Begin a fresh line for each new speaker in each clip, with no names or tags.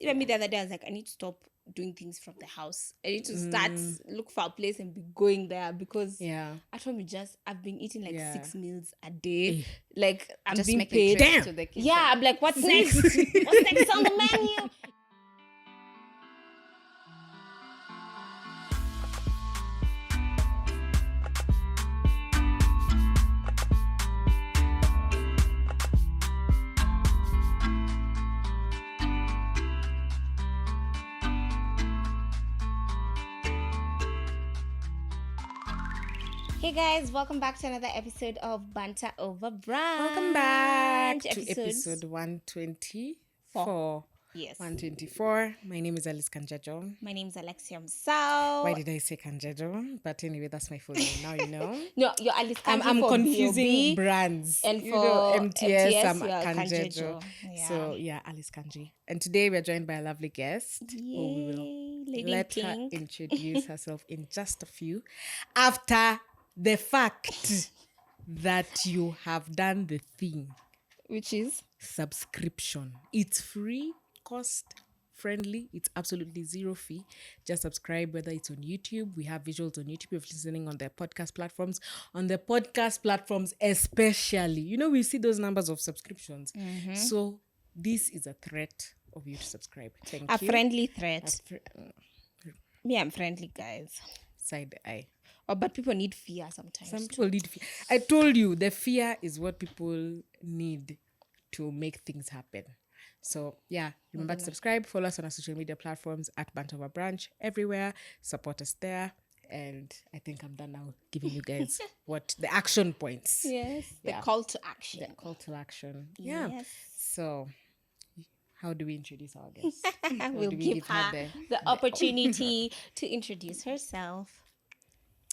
Even me the other day, I was like, I need to stop doing things from the house. I need to start look for a place and be going there because at home I've been eating like 6 meals a day. Like I'm
just
being
making
paid.
trips to the kitchen.
Yeah, I'm like, what's next? What's next on the menu? Hey guys, welcome back to another episode of Banter Over Brunch.
Welcome back to episode 124.
Yes.
124. My name is Alice Kanjajo.
My name is Alexia Msao.
Why did I say Kanjajo? But anyway, that's my full name. Now you know.
No, you're Alice Kanjajo.
I'm
for
confusing
B.O.B.
brands.
And
you
for
know, MTS, I'm
you're
Kanjajo.
Yeah.
So yeah, Alice Kanji. And today we're joined by a lovely guest.
Yay,
we will
Lady
let
Pink.
her introduce herself in just a few. After the fact that you have done the thing.
Which is?
Subscription. It's free, cost friendly. It's absolutely zero fee. Just subscribe, whether it's on YouTube. We have visuals on YouTube if listening on their podcast platforms. On the podcast platforms especially. You know, we see those numbers of subscriptions. Mm-hmm. So this is a threat of you to subscribe. Thank you.
A friendly threat. I'm friendly, guys.
Side eye.
Oh, but people need fear sometimes.
Some people need fear. I told you, the fear is what people need to make things happen. So, yeah, remember to subscribe. Follow us on our social media platforms at Banter Over Brunch. Everywhere. Support us there. And I think I'm done now giving you guys what the action points.
Yes, the call to action.
The call to action. Yeah.
Yes.
So, how do we introduce our guest?
We'll give her the opportunity to introduce herself.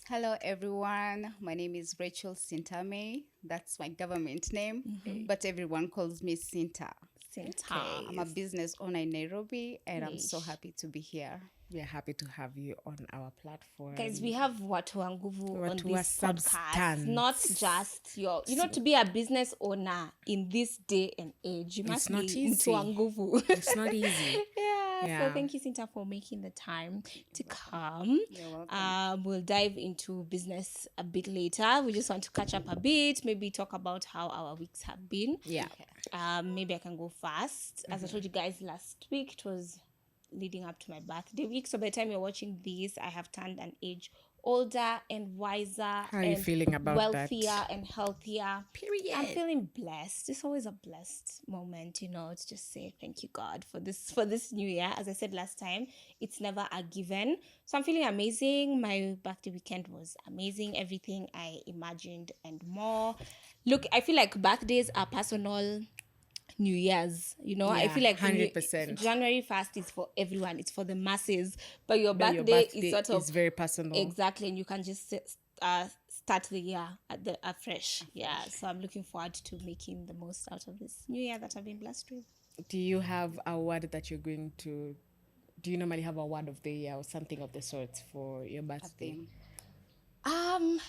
Hello, everyone. My name is Ft.Sintamei. That's my government name, but everyone calls me Sinta.
Sinta.
Okay. I'm a business owner in Nairobi, and I'm so happy to be here.
We are happy to have you on our platform.
Guys, we have watu wa nguvu on this
substance.
podcast. Not just to be a business owner in this day and age, you must be mtu wa nguvu.
It's not easy.
So thank you, Sinta, for making the time to come.
You're welcome.
We'll dive into business a bit later. We just want to catch up a bit, maybe talk about how our weeks have been.
Yeah.
Okay. Maybe I can go first. As I told you guys last week, it was leading up to my birthday week. So by the time you're watching this, I have turned an age older and wiser.
How are you feeling about
wealthier
that?
and healthier.
Period.
I'm feeling blessed. It's always a blessed moment, to just say thank you, God, for this new year. As I said last time, it's never a given. So I'm feeling amazing. My birthday weekend was amazing. Everything I imagined and more. Look, I feel like birthdays are personal New Year's, I feel like
100%.
January 1st is for everyone. It's for the masses. But your birthday is sort of...
It's very personal.
Exactly. And you can just start the year afresh. Yeah. So I'm looking forward to making the most out of this new year that I've been blessed with.
Do you have a word that you're going to... Do you normally have a word of the year or something of the sort for your birthday?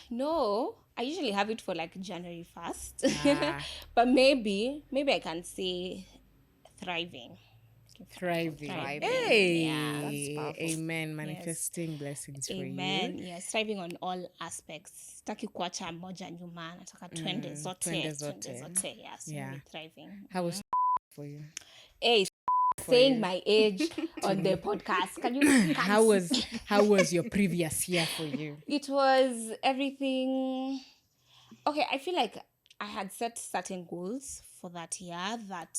No. I usually have it for like January 1st. But maybe I can say thriving.
Thriving.
Hey, yeah,
that's powerful. Amen. Manifesting blessings for you.
Amen. Yes, thriving on all aspects. Sitaki kuacha moja nyuma, nataka twende zote. Yeah, so maybe thriving.
How was for you?
Hey, saying my age on the podcast. Can you?
How was your previous year for you?
It was everything. Okay, I feel like I had set certain goals for that year, that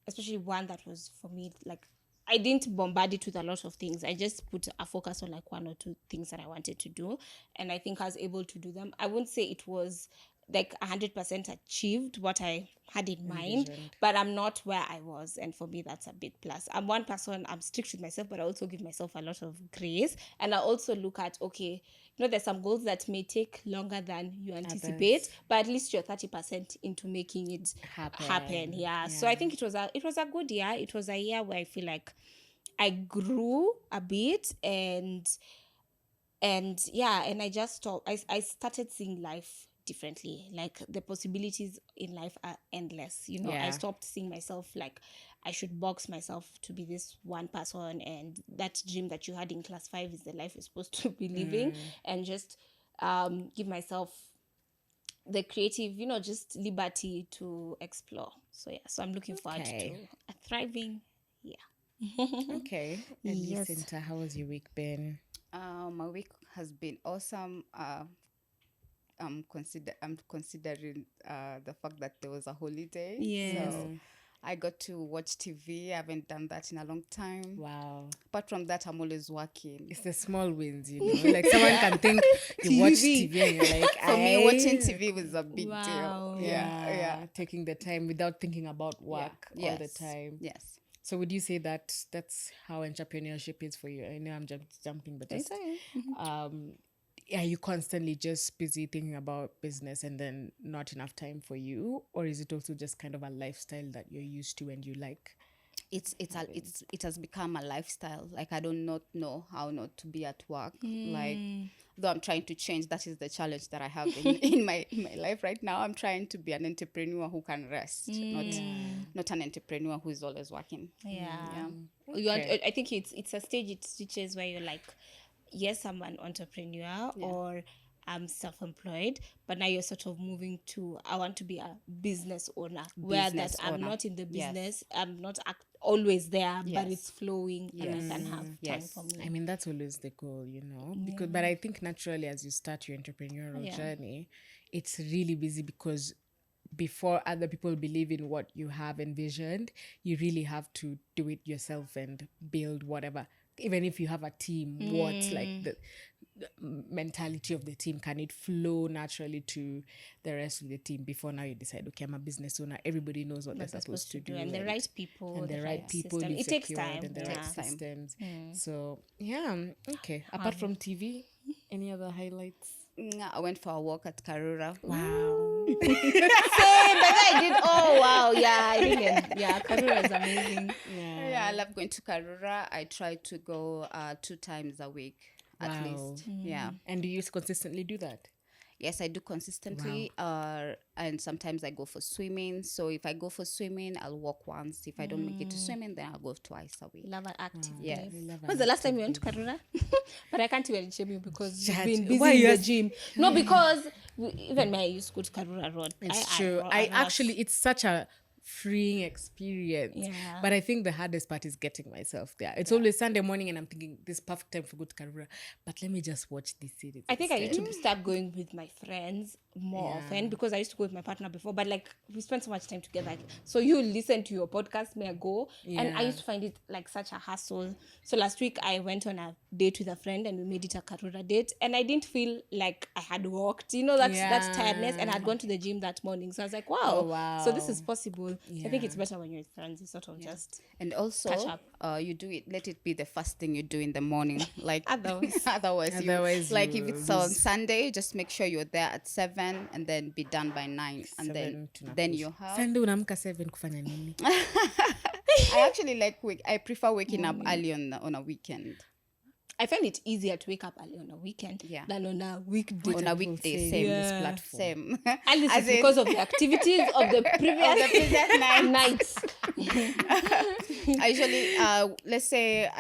especially one that was for me, like I didn't bombard it with a lot of things. I just put a focus on like one or two things that I wanted to do, and I think I was able to do them. I wouldn't say it was like 100% achieved what I had in mind, but I'm not where I was, and for me that's a big plus. I'm one person, I'm strict with myself, but I also give myself a lot of grace, and I also look at, okay, there's some goals that may take longer than you anticipate, but at least you're 30% into making it happen. Yeah. So I think it was a good year. It was a year where I feel like I grew a bit, and I just stopped. I started seeing life differently. Like the possibilities in life are endless. You know, I
Yeah.
stopped seeing myself like I should box myself to be this one person, and that dream that you had in class 5 is the life you're supposed to be living, and just give myself the creative, just liberty to explore. So yeah, so I'm looking forward to
Okay.
a thriving. Yeah.
Okay. And you,
Yes.
Sinta, how has your week been?
My week has been awesome. I'm considering the fact that there was a holiday.
Yes.
So I got to watch TV. I haven't done that in a long time.
Wow.
Apart from that, I'm always working.
It's the small wins, Like someone can think you watch TV and you're like,
For me, watching
"Aye."
TV was a big
Wow.
deal. Yeah.
Taking the time without thinking about work all the
Yes.
time.
Yes.
So would you say that that's how entrepreneurship is for you? I know I'm jumping, but just are you constantly just busy thinking about business and then not enough time for you, or is it also just kind of a lifestyle that you're used to and you like?
It has become a lifestyle. Like I do not know how not to be at work. Like though I'm trying to change, that is the challenge that I have in my life right now. I'm trying to be an entrepreneur who can rest, not an entrepreneur who is always working.
Yeah.
Okay.
You want, I think it's a stage it reaches where you're like, yes, I'm an entrepreneur or I'm self-employed, but now you're sort of moving to I want to be a business owner, where that I'm not in the business, I'm not always there, but it's flowing and I can have time for me.
I mean, that's always the goal, because, but I think naturally as you start your entrepreneurial journey, it's really busy because before other people believe in what you have envisioned, you really have to do it yourself and build whatever. Even if you have a team, what's like the mentality of the team? Can it flow naturally to the rest of the team before now you decide, okay, I'm a business owner, everybody knows what they're supposed to do,
and the right people,
and the right people
system.
you've
It takes
secured,
time,
and the right
yeah.
systems. So yeah, okay. Apart from TV, any other highlights?
I went for a walk at Karura.
Wow.
Same, but I did. Oh wow, yeah, I really, yeah. Karura is amazing.
Yeah, I love going to Karura. I try to go 2 times a week at least. Yeah.
And do you consistently do that?
Yes, I do consistently. And sometimes I go for swimming. So if I go for swimming, I'll walk once. If I don't make it to swimming, then I'll go twice a week.
Love an active
Yes.
life. When's the last time you went to Karura? But I can't even shame you because you've been busy
Why
in
you
the gym. No, because even me, I used to go to Karura Road.
It's true. I actually, it's such a freeing experience.
Yeah.
But I think the hardest part is getting myself there. It's always Sunday morning and I'm thinking, this is perfect time for go to Karura. But let me just watch this series.
I think I need to start going with my friends more often because I used to go with my partner before, but like we spend so much time together. So you listen to your podcast, may I go? And I used to find it like such a hassle. So last week I went on a date with a friend and we made it a Karura date, and I didn't feel like I had walked, that tiredness, and I had gone to the gym that morning. So I was like, wow. So this is possible. So I think it's better when you're with friends. You sort of just
And also,
catch up.
you do it. Let it be the first thing you do in the morning. Like
Otherwise-
otherwise, like
you
if it's on Sunday, just make sure you're there at 7 and then be done by 9, and then you have.
Sunday unamka 7 kufanya nini?
I actually I prefer waking up early on a weekend.
I find it easier to wake up early on a weekend than on a weekday.
On a weekday, same.
This platform.
Same.
At least it's because of the activities of the previous nights.
I usually, let's say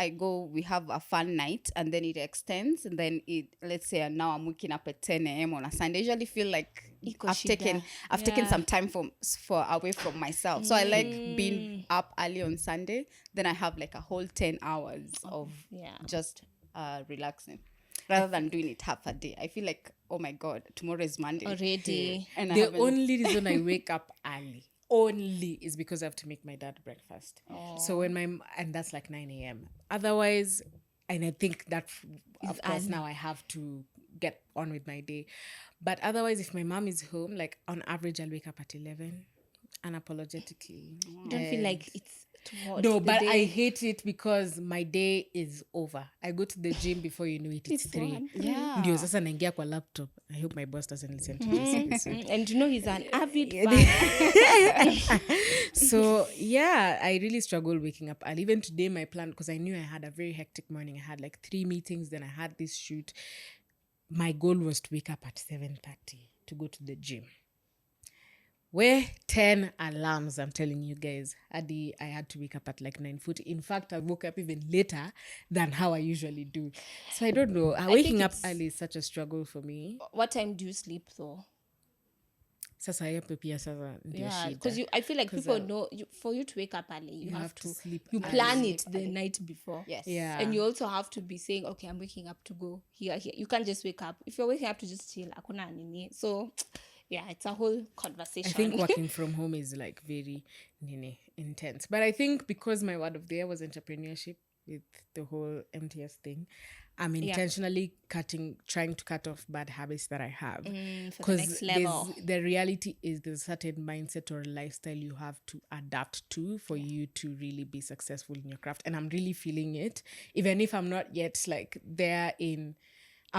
we have a fun night and then it extends, and then let's say now I'm waking up at 10 a.m. on a Sunday. I usually feel like I've taken some time for away from myself. So I like being up early on Sunday. Then I have like a whole 10 hours of just relaxing, rather than doing it half a day. I feel like, oh my God, tomorrow is Monday
Already.
and
The only reason I wake up early is because I have to make my dad breakfast. So and that's like 9 a.m. Otherwise, and I think that of course now I have to get on with my day. But otherwise, if my mom is home, like on average, I'll wake up at 11 unapologetically.
You don't feel like it's too hot.
No, but I hate it because my day is over. I go to the gym before you know it's 3.
Yeah.
Ndio sasa naingia kwa laptop. I hope my boss doesn't listen to this episode.
And he's an avid fan.
So yeah, I really struggle waking up early. Even today, my plan, because I knew I had a very hectic morning. I had like 3 meetings, then I had this shoot. My goal was to wake up at 7:30 to go to the gym. Where 10 alarms, I'm telling you guys. Adi, I had to wake up at like 9:40. In fact, I woke up even later than how I usually do. So I don't know. Waking up early is such a struggle for me.
What time do you sleep though?
Sasa yepe pia sasa ndio
Yeah,
shida.
because I feel like people know for you to wake up early, you have to
sleep.
You plan it the night before.
Yes.
Yeah.
And you also have to be saying, okay, I'm waking up to go here. You can't just wake up. If you're waking up to just chill, akuna nini. So, yeah, it's a whole conversation.
I think working from home is like very intense. But I think because my word of the year was entrepreneurship with the whole MTS thing, I'm intentionally trying to cut off bad habits that I have.
For the next level.
The reality is there's a certain mindset or lifestyle you have to adapt to for you to really be successful in your craft. And I'm really feeling it. Even if I'm not yet like I'm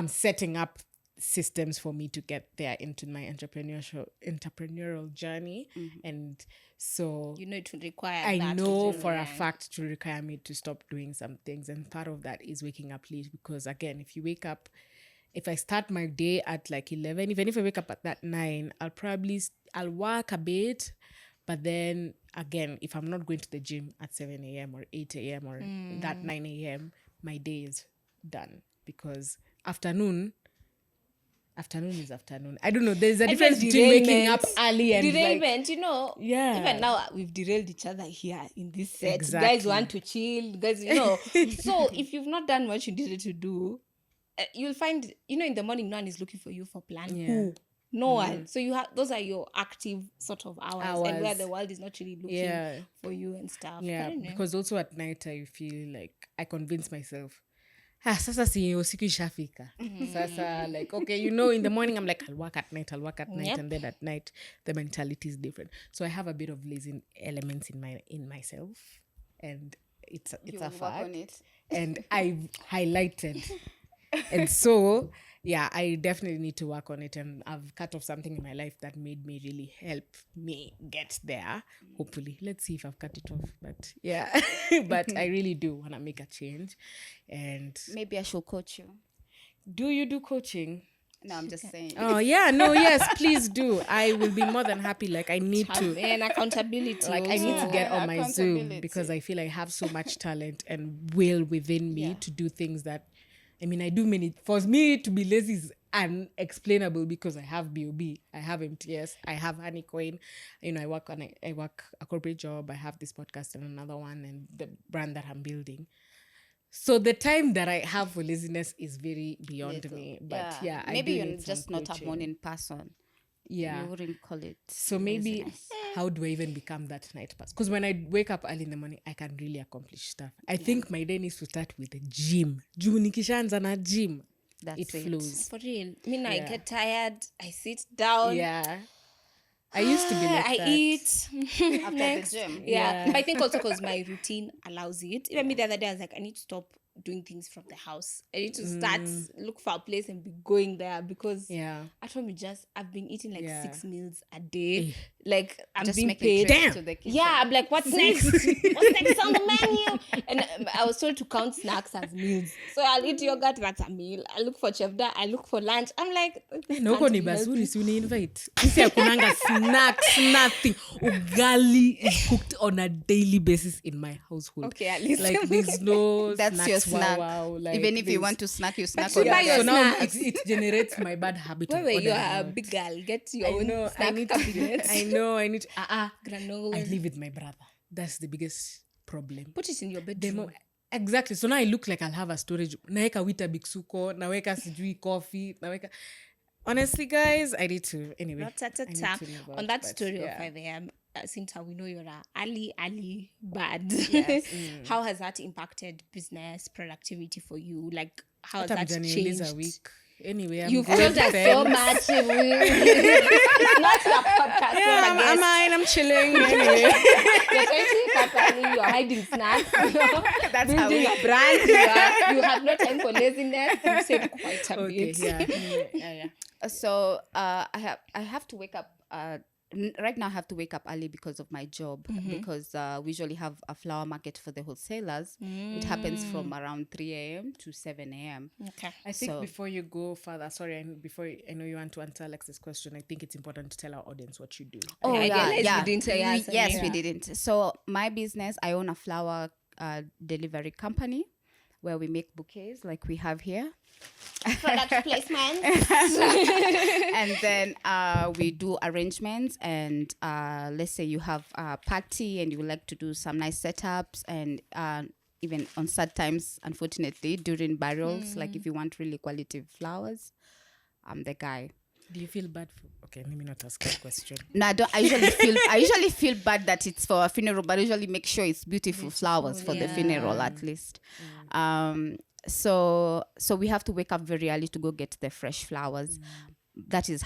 setting up systems for me to get there into my entrepreneurial journey. And so
it would require
I know for a fact to require me to stop doing some things, and part of that is waking up late, because again, if I start my day at like 11, even if I wake up at that 9, I'll work a bit, but then again, if I'm not going to the gym at 7 a.m. or 8 a.m. or that 9 a.m., my day is done, because afternoon is afternoon. I don't know. There's a difference between waking up early and
derailment.
yeah.
Even now we've derailed each other here in this set.
Exactly.
Guys want to chill. Guys, So if you've not done what you needed to do, you'll find in the morning no one is looking for you for plan.
Yeah.
No one. So you have those are your active sort of hours. And where the world is not really looking for you and stuff.
Yeah, because also at night I feel like I convince myself, sasa si usiku ishafika. Sasa like, okay, in the morning I'm like, I'll work at night. And then at night the mentality is different. So I have a bit of lazy elements in myself, and it's a fact. On it. And I've highlighted. And so I definitely need to work on it, and I've cut off something in my life that made me really help me get there. Hopefully, let's see if I've cut it off, but but I really do want to make a change. And
maybe I should coach you.
Do you do coaching?
No, I'm just saying.
Oh yeah, no, yes, please do. I will be more than happy. Like I need to
and accountability.
Like I need to get on my Zoom, because I feel I have so much talent and will within me to do things that, I mean, I do many. For me to be lazy is unexplainable, because I have BOB, I have MTS, I have Honeycoin. I work a corporate job. I have this podcast and another one, and the brand that I'm building. So the time that I have for laziness is very beyond me. But
maybe you're just not a morning person.
Yeah,
you wouldn't call it.
So maybe how do I even become that night person? Because when I wake up early in the morning, I can really accomplish stuff. I think my day needs to start with the gym. Juu nikishaanza na gym, it flows.
For real. I get tired. I sit down.
Yeah. I used to be like
I
that.
eat
after the gym.
Yeah. But I think also because my routine allows it. Even me the other day, I was like, I need to stop doing things from the house. I need to start look for a place and be going there, because at home I've been eating like 6 meals a day. Like I'm
just
being paid.
To the kitchen.
I'm like, what's next? What's next on the menu? And I was told to count snacks as meals. So I'll eat yogurt, that's a meal. I look for chefda, I look for lunch. I'm like,
no ni basuri, si uni invite. Isi akunanga snacks, nothing. Ugali is cooked on a daily basis in my household.
Okay, at least.
Like there's no
that's
snacks,
your snack.
Wow. Like,
even if you want to snack, you snack.
So
now it generates my bad habit.
Wait, you are a big girl. Get your own snack cabinet.
I need
granola.
I live with my brother. That's the biggest problem.
Put it in your bedroom.
Exactly. So now I look like I'll have a storage. Naweka wita biksuko, naweka sijui coffee, naweka. Honestly, guys, I need to. Anyway.
On that story of 5 a.m., Sinta, we know you're a early bird.
Yes.
How has that impacted business productivity for you? Like, how has that changed?
A week. Anyway,
you've told us so much. It's not your podcast.
Yeah, I'm chilling. Anyway,
you're trying to make up, you're hiding snacks. That's building a brand. You have no time for laziness. You said quite a bit.
Yeah.
So I have to wake up right now I have to wake up early because of my job, because we usually have a flower market for the wholesalers. It happens from around 3 a.m. to 7 a.m.
Okay.
I think
So-
before you go further, sorry, and before I know you want to answer Alex's question, I think it's important to tell our audience what you do.
Oh,
I
yeah,
realized
yeah.
we didn't say yes,
Yes,
yeah.
we didn't. So my business, I own a flower delivery company where we make bouquets like we have here.
Product placement.
And then we do arrangements, and let's say you have a party and you would like to do some nice setups, and even on sad times, unfortunately, during burials, like if you want really quality flowers, I'm the guy.
Do you feel bad for? Okay, let me not ask that question.
No, I don't. I usually feel bad that it's for a funeral, but I usually make sure it's beautiful flowers for the funeral at least. So we have to wake up very early to go get the fresh flowers. That is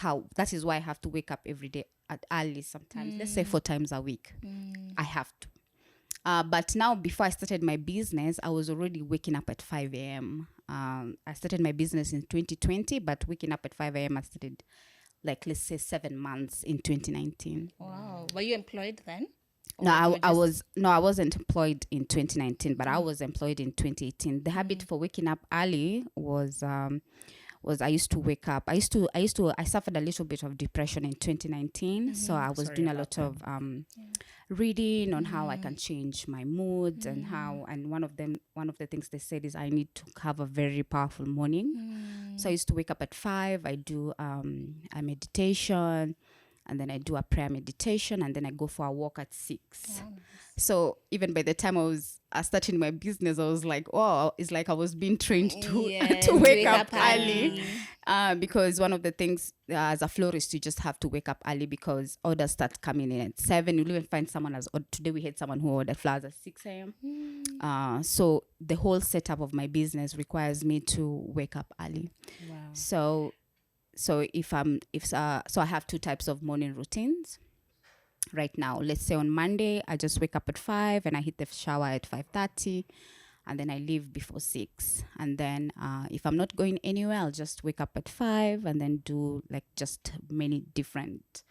why I have to wake up every day at early sometimes. Let's say 4 times a week. I have to. But now, before I started my business, I was already waking up at 5 a.m. I started my business in 2020, but waking up at 5 a.m. I started, like, let's say 7 months in 2019.
Wow. Were you employed then?
No, I wasn't employed in 2019, but I was employed in 2018. The habit for waking up early was I used to wake up. I suffered a little bit of depression in 2019. So I was doing a lot of reading on how I can change my moods and one of the things they said is I need to have a very powerful morning. So I used to wake up at 5. I do a meditation, and then I do a prayer meditation, and then I go for a walk at 6. So even by the time I was starting my business, I was like, oh, it's like I was being trained to wake up early. Because one of the things as a florist, you just have to wake up early because orders start coming in at 7. You'll even find someone today we had someone who ordered flowers at 6 a.m. So the whole setup of my business requires me to wake up early.
Wow.
So I have 2 types of morning routines right now. Let's say on Monday, I just wake up at 5 and I hit the shower at 5:30, and then I leave before 6. And then if I'm not going anywhere, I'll just wake up at 5 and then do like just many different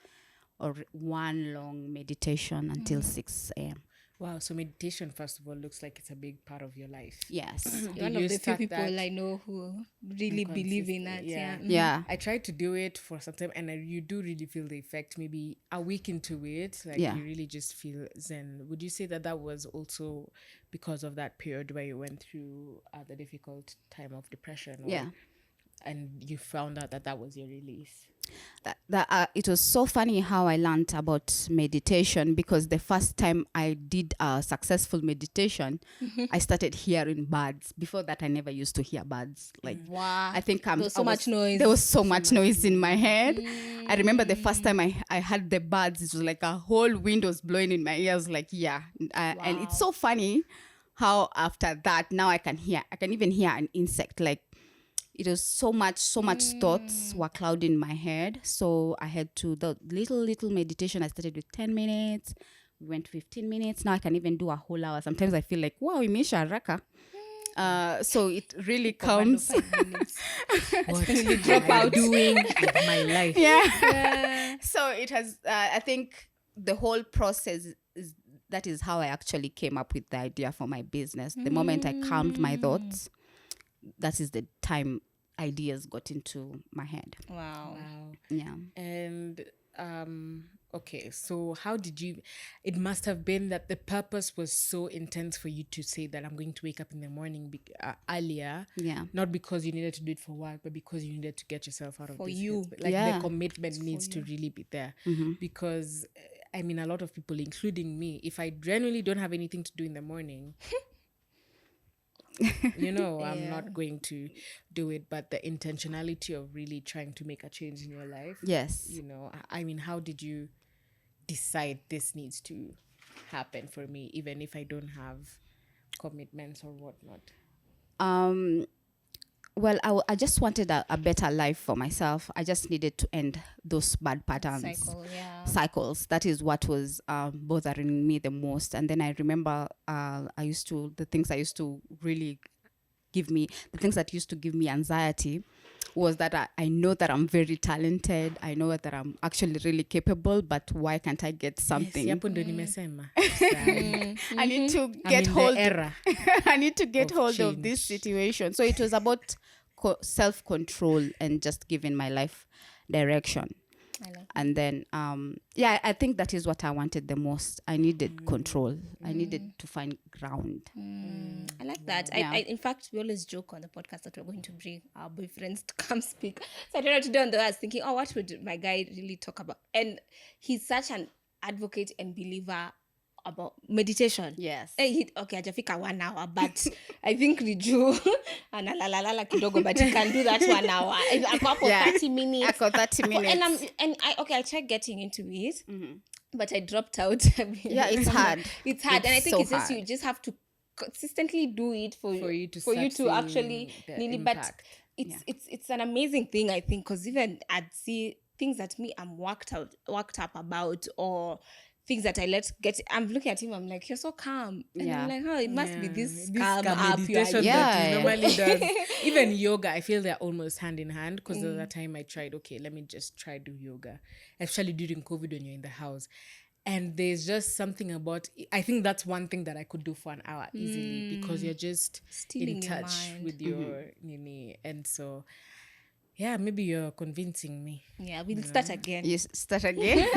or one long meditation until 6 a.m.
Wow. So meditation, first of all, looks like it's a big part of your life.
Yes.
You're one of the few people I know who really believe in that.
Yeah.
Yeah.
I tried to do it for some time, and you do really feel the effect. Maybe a week into it, like
Yeah.
you really just feel zen. Would you say that was also because of that period where you went through the difficult time of depression?
Yeah.
And you found out that was your release.
It was so funny how I learned about meditation, because the first time I did a successful meditation, I started hearing birds. Before that, I never used to hear birds. Like,
Wow.
I think
There was so much noise.
There was so much noise in my head. I remember the first time I heard the birds, it was like a whole wind was blowing in my ears. Like, yeah. And it's so funny how after that, now I can even hear an insect. Like, it was so much thoughts were clouding my head. So I had to, the little meditation, I started with 10 minutes. We went 15 minutes. Now I can even do a whole hour. Sometimes I feel like, wow, imeisha haraka. So it really counts.
What am I doing with my life?
Yeah. So it has, I think the whole process that is how I actually came up with the idea for my business. The moment I calmed my thoughts, that is the time ideas got into my head.
Wow.
Yeah.
And okay, so how did you, it must have been that the purpose was so intense for you to say that I'm going to wake up in the morning earlier.
Yeah.
Not because you needed to do it for work, but because you needed to get yourself out of
For
this
you.
headspace. Like
Yeah.
the commitment needs to really be there. Because I mean, a lot of people, including me, if I genuinely don't have anything to do in the morning, I'm not going to do it. But the intentionality of really trying to make a change in your life.
Yes.
I mean, how did you decide this needs to happen for me, even if I don't have commitments or whatnot?
Well, I just wanted a better life for myself. I just needed to end those bad patterns. Cycles. That is what was bothering me the most. And then I remember the things that used to give me anxiety was that I know that I'm very talented. I know that I'm actually really capable, but why can't I get something?
Hapo ndo nimesema.
I need to
I'm
get
in
hold.
the era
I need to get
of
hold of this
change.
situation. So it was about self-control and just giving my life direction. And then I think that is what I wanted the most. I needed control. I needed to find ground.
I like that.
Yeah.
I in fact, we always joke on the podcast that we're going to bring our boyfriends to come speak. So I don't know what to do on the I was thinking, oh, what would my guy really talk about? And he's such an advocate and believer about meditation.
Yes.
Okay, hajafika 1 hour, but I think Riju analalala kidogo, but he can do that 1 hour. Ako hapo 30 minutes.
Ako 30 minutes.
I tried getting into it, but I dropped out.
Yeah, it's hard.
It's hard, and I think
so
it's just
hard.
you just have to consistently do it for you to
start
actually
seeing the
really. But
impact.
it's an amazing thing, I think, because even I'd see things that me I'm worked up about, or things that I let get. I'm looking at him, I'm like, you're so calm, and I'm like, oh, it must be this calm up
meditation
you are
that
Yeah.
he normally does. Even yoga, I feel they're almost hand in hand, because the other time I tried, okay, let me just try do yoga, especially during COVID when you're in the house. And there's just something about, I think that's one thing that I could do for an hour easily, because you're just
Still in
in
your
touch
mind.
with your nini. And so, yeah, maybe you're convincing me.
Yeah, we'll start again.
You start again.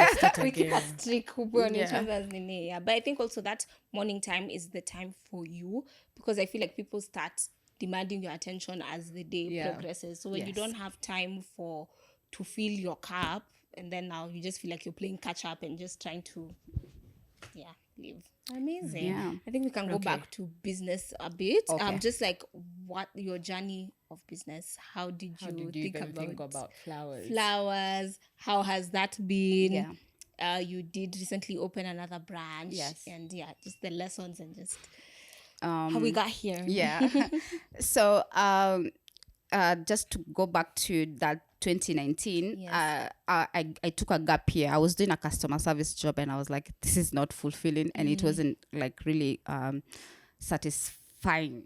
We keep a streak on each
Yeah.
other's nini. Yeah, but I think also that morning time is the time for you, because I feel like people start demanding your attention as the day progresses. So when you
Yes.
don't have time to fill your cup, and then now you just feel like you're playing catch up and just trying to live. Amazing.
Yeah.
I think we can go back to business a bit.
Okay.
Just like what your journey of business, how did you,
How did you even think about flowers?
flowers, how has that been?
Yeah.
You did recently open another branch.
Yes.
And just the lessons and just how we got here.
Yeah. So just to go back to that 2019,
Yes.
I took a gap year. I was doing a customer service job, and I was like, this is not fulfilling, and it wasn't like really satisfying.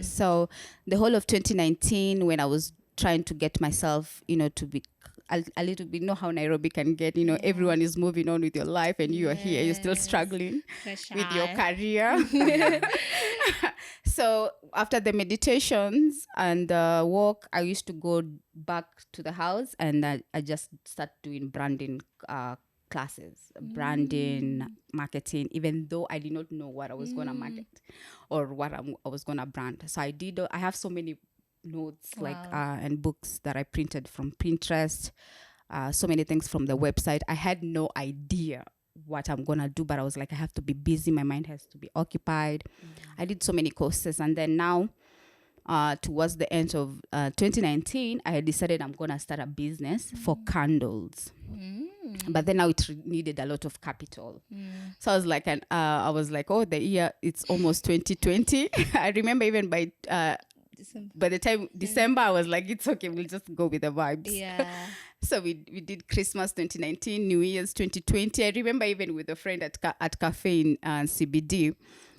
So the whole of 2019, when I was trying to get myself, to be a little bit, know how Nairobi can get, everyone is moving on with your life, and you are here, you're still struggling
Fresh
with your
eye.
career. So after the meditations and the walk, I used to go back to the house, and I just start doing branding classes, branding, marketing, even though I did not know what I was going to market or what I was going to brand. So I have so many notes and books that I printed from Pinterest, so many things from the website. I had no idea what I'm gonna do, but I was like, I have to be busy, my mind has to be occupied. I did so many courses, and then now towards the end of 2019, I had decided I'm gonna start a business for candles. But then now it needed a lot of capital. So I was like, oh, the year, it's almost 2020. I remember even by the time December, I was like, it's okay, we'll just go with the vibes.
Yeah.
So we did Christmas 2019, New Year's 2020. I remember even with a friend at cafe in CBD.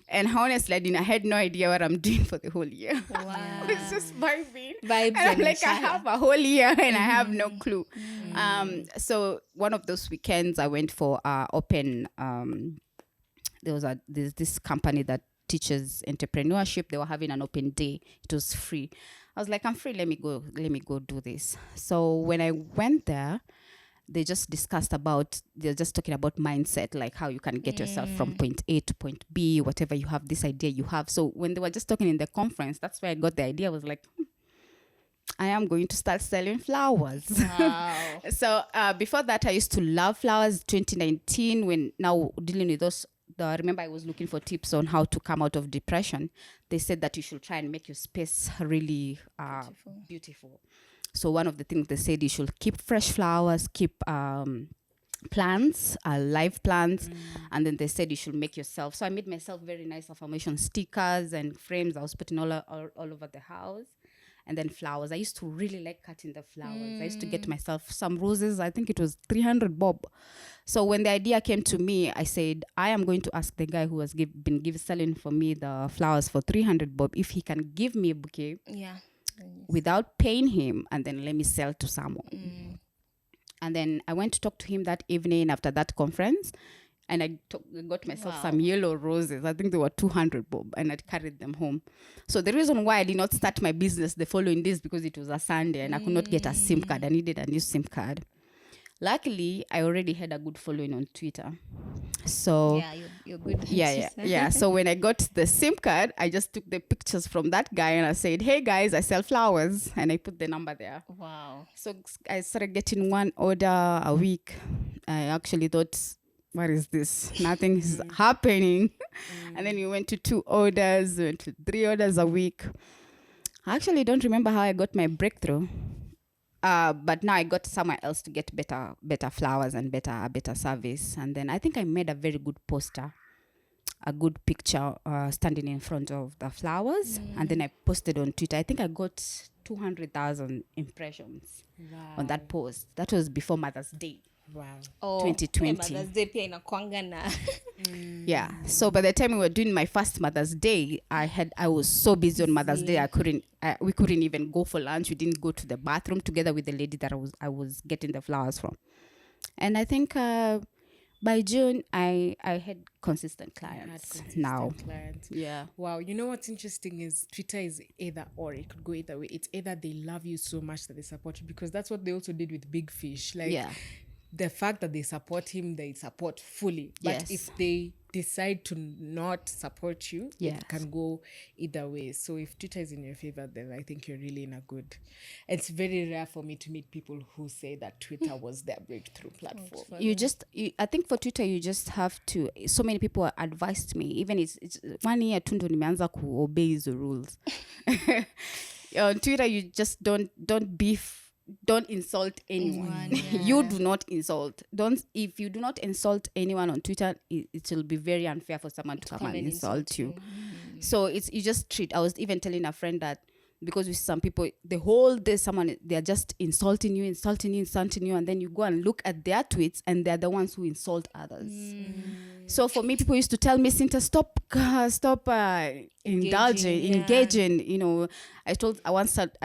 And honestly, I had no idea what I'm doing for the whole year.
Wow.
I was just vibing.
Vibes
And I'm
and
like, I
shine.
have a whole year and I have no clue. So one of those weekends, I went for open. There's this company that teaches entrepreneurship. They were having an open day. It was free. I was like, I'm free. Let me go do this. So when I went there, they're just talking about mindset, like how you can get yourself from point A to point B, whatever you have, this idea you have. So when they were just talking in the conference, that's where I got the idea. I was like, I am going to start selling flowers.
Wow.
So before that, I used to love flowers. 2019, when now dealing with those, I remember I was looking for tips on how to come out of depression. They said that you should try and make your space really beautiful. So one of the things they said, you should keep fresh flowers, keep plants, live plants. And then they said you should make yourself. So I made myself very nice affirmation stickers and frames. I was putting all over the house. And then flowers. I used to really like cutting the flowers. I used to get myself some roses. I think it was 300 bob. So when the idea came to me, I said, I am going to ask the guy who has been selling for me the flowers for 300 bob if he can give me a bouquet.
Yeah.
without paying him, and then let me sell to someone. And then I went to talk to him that evening after that conference, and I got myself some yellow roses. I think they were 200 bob, and I carried them home. So the reason why I did not start my business the following days because it was a Sunday and I could not get a SIM card. I needed a new SIM card. Luckily, I already had a good following on Twitter. So
Yeah, you're good.
yeah. So when I got the SIM card, I just took the pictures from that guy and I said, "Hey guys, I sell flowers," and I put the number there.
Wow.
So I started getting one order a week. I actually thought, what is this? Nothing is happening. And then we went to 2 orders, went to 3 orders a week. I actually don't remember how I got my breakthrough. But now I got somewhere else to get better flowers and better service. And then I think I made a very good poster, a good picture standing in front of the flowers. And then I posted on Twitter. I think I got 200,000 impressions on that post. That was before Mother's Day.
Wow.
2020.
Mother's Day pia inakuanga na.
Yeah. So by the time we were doing my first Mother's Day, I was so busy on Mother's Day. We couldn't even go for lunch. We didn't go to the bathroom together with the lady that I was getting the flowers from. And I think by June I had consistent clients now. Yeah.
Wow. You know what's interesting is Twitter is either or. It could go either way. It's either they love you so much that they support you, because that's what they also did with Big Fish. Like, the fact that they support him, they support fully. But if they decide to not support you, it can go either way. So if Twitter is in your favor, then I think you're really in a good... It's very rare for me to meet people who say that Twitter was their breakthrough platform.
I think for Twitter, you just have to... So many people advised me. Even it's 1 year, tundo nimeanza ku obey the rules. On Twitter, you just don't insult anyone. You do not insult. If you do not insult anyone on Twitter, it will be very unfair for someone to come and insult you. So you just treat. I was even telling a friend that because with some people, the whole day they're just insulting you, and then you go and look at their tweets and they're the ones who insult others. So for me, people used to tell me, Sinta, stop engaging. You know, I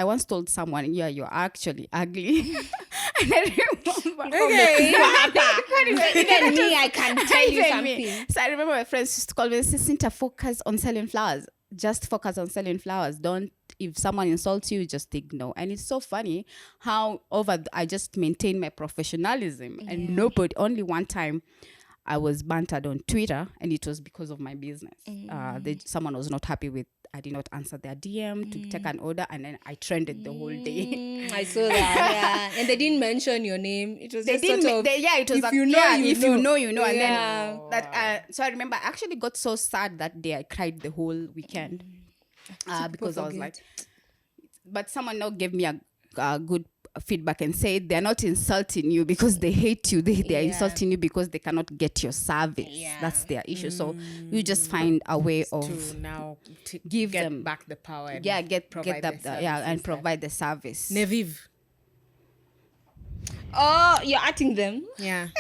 once told someone, yeah, you're actually ugly. And I remember.
Even me, I can tell you something.
So I remember my friends used to call me, Sinta, focus on selling flowers. Just focus on selling flowers. If someone insults you, just ignore. And it's so funny how I just maintain my professionalism. And only one time I was bantered on Twitter, and it was because of my business. Someone was not happy with, I did not answer their DM to take an order, and then I trended the whole day.
I saw that, yeah. And they didn't mention your name. It was just
it was
if
like,
you know,
if you know, you know. And
Yeah.
then that, so I remember I actually got so sad that day. I cried the whole weekend because I was like, but someone now gave me a good feedback and said they're not insulting you because they hate you. They are insulting you because they cannot get your service. That's their issue. So you just find a way of
to now
give
get
them
back the power. And
provide the service.
Neviv.
Oh, you're acting them.
Yeah.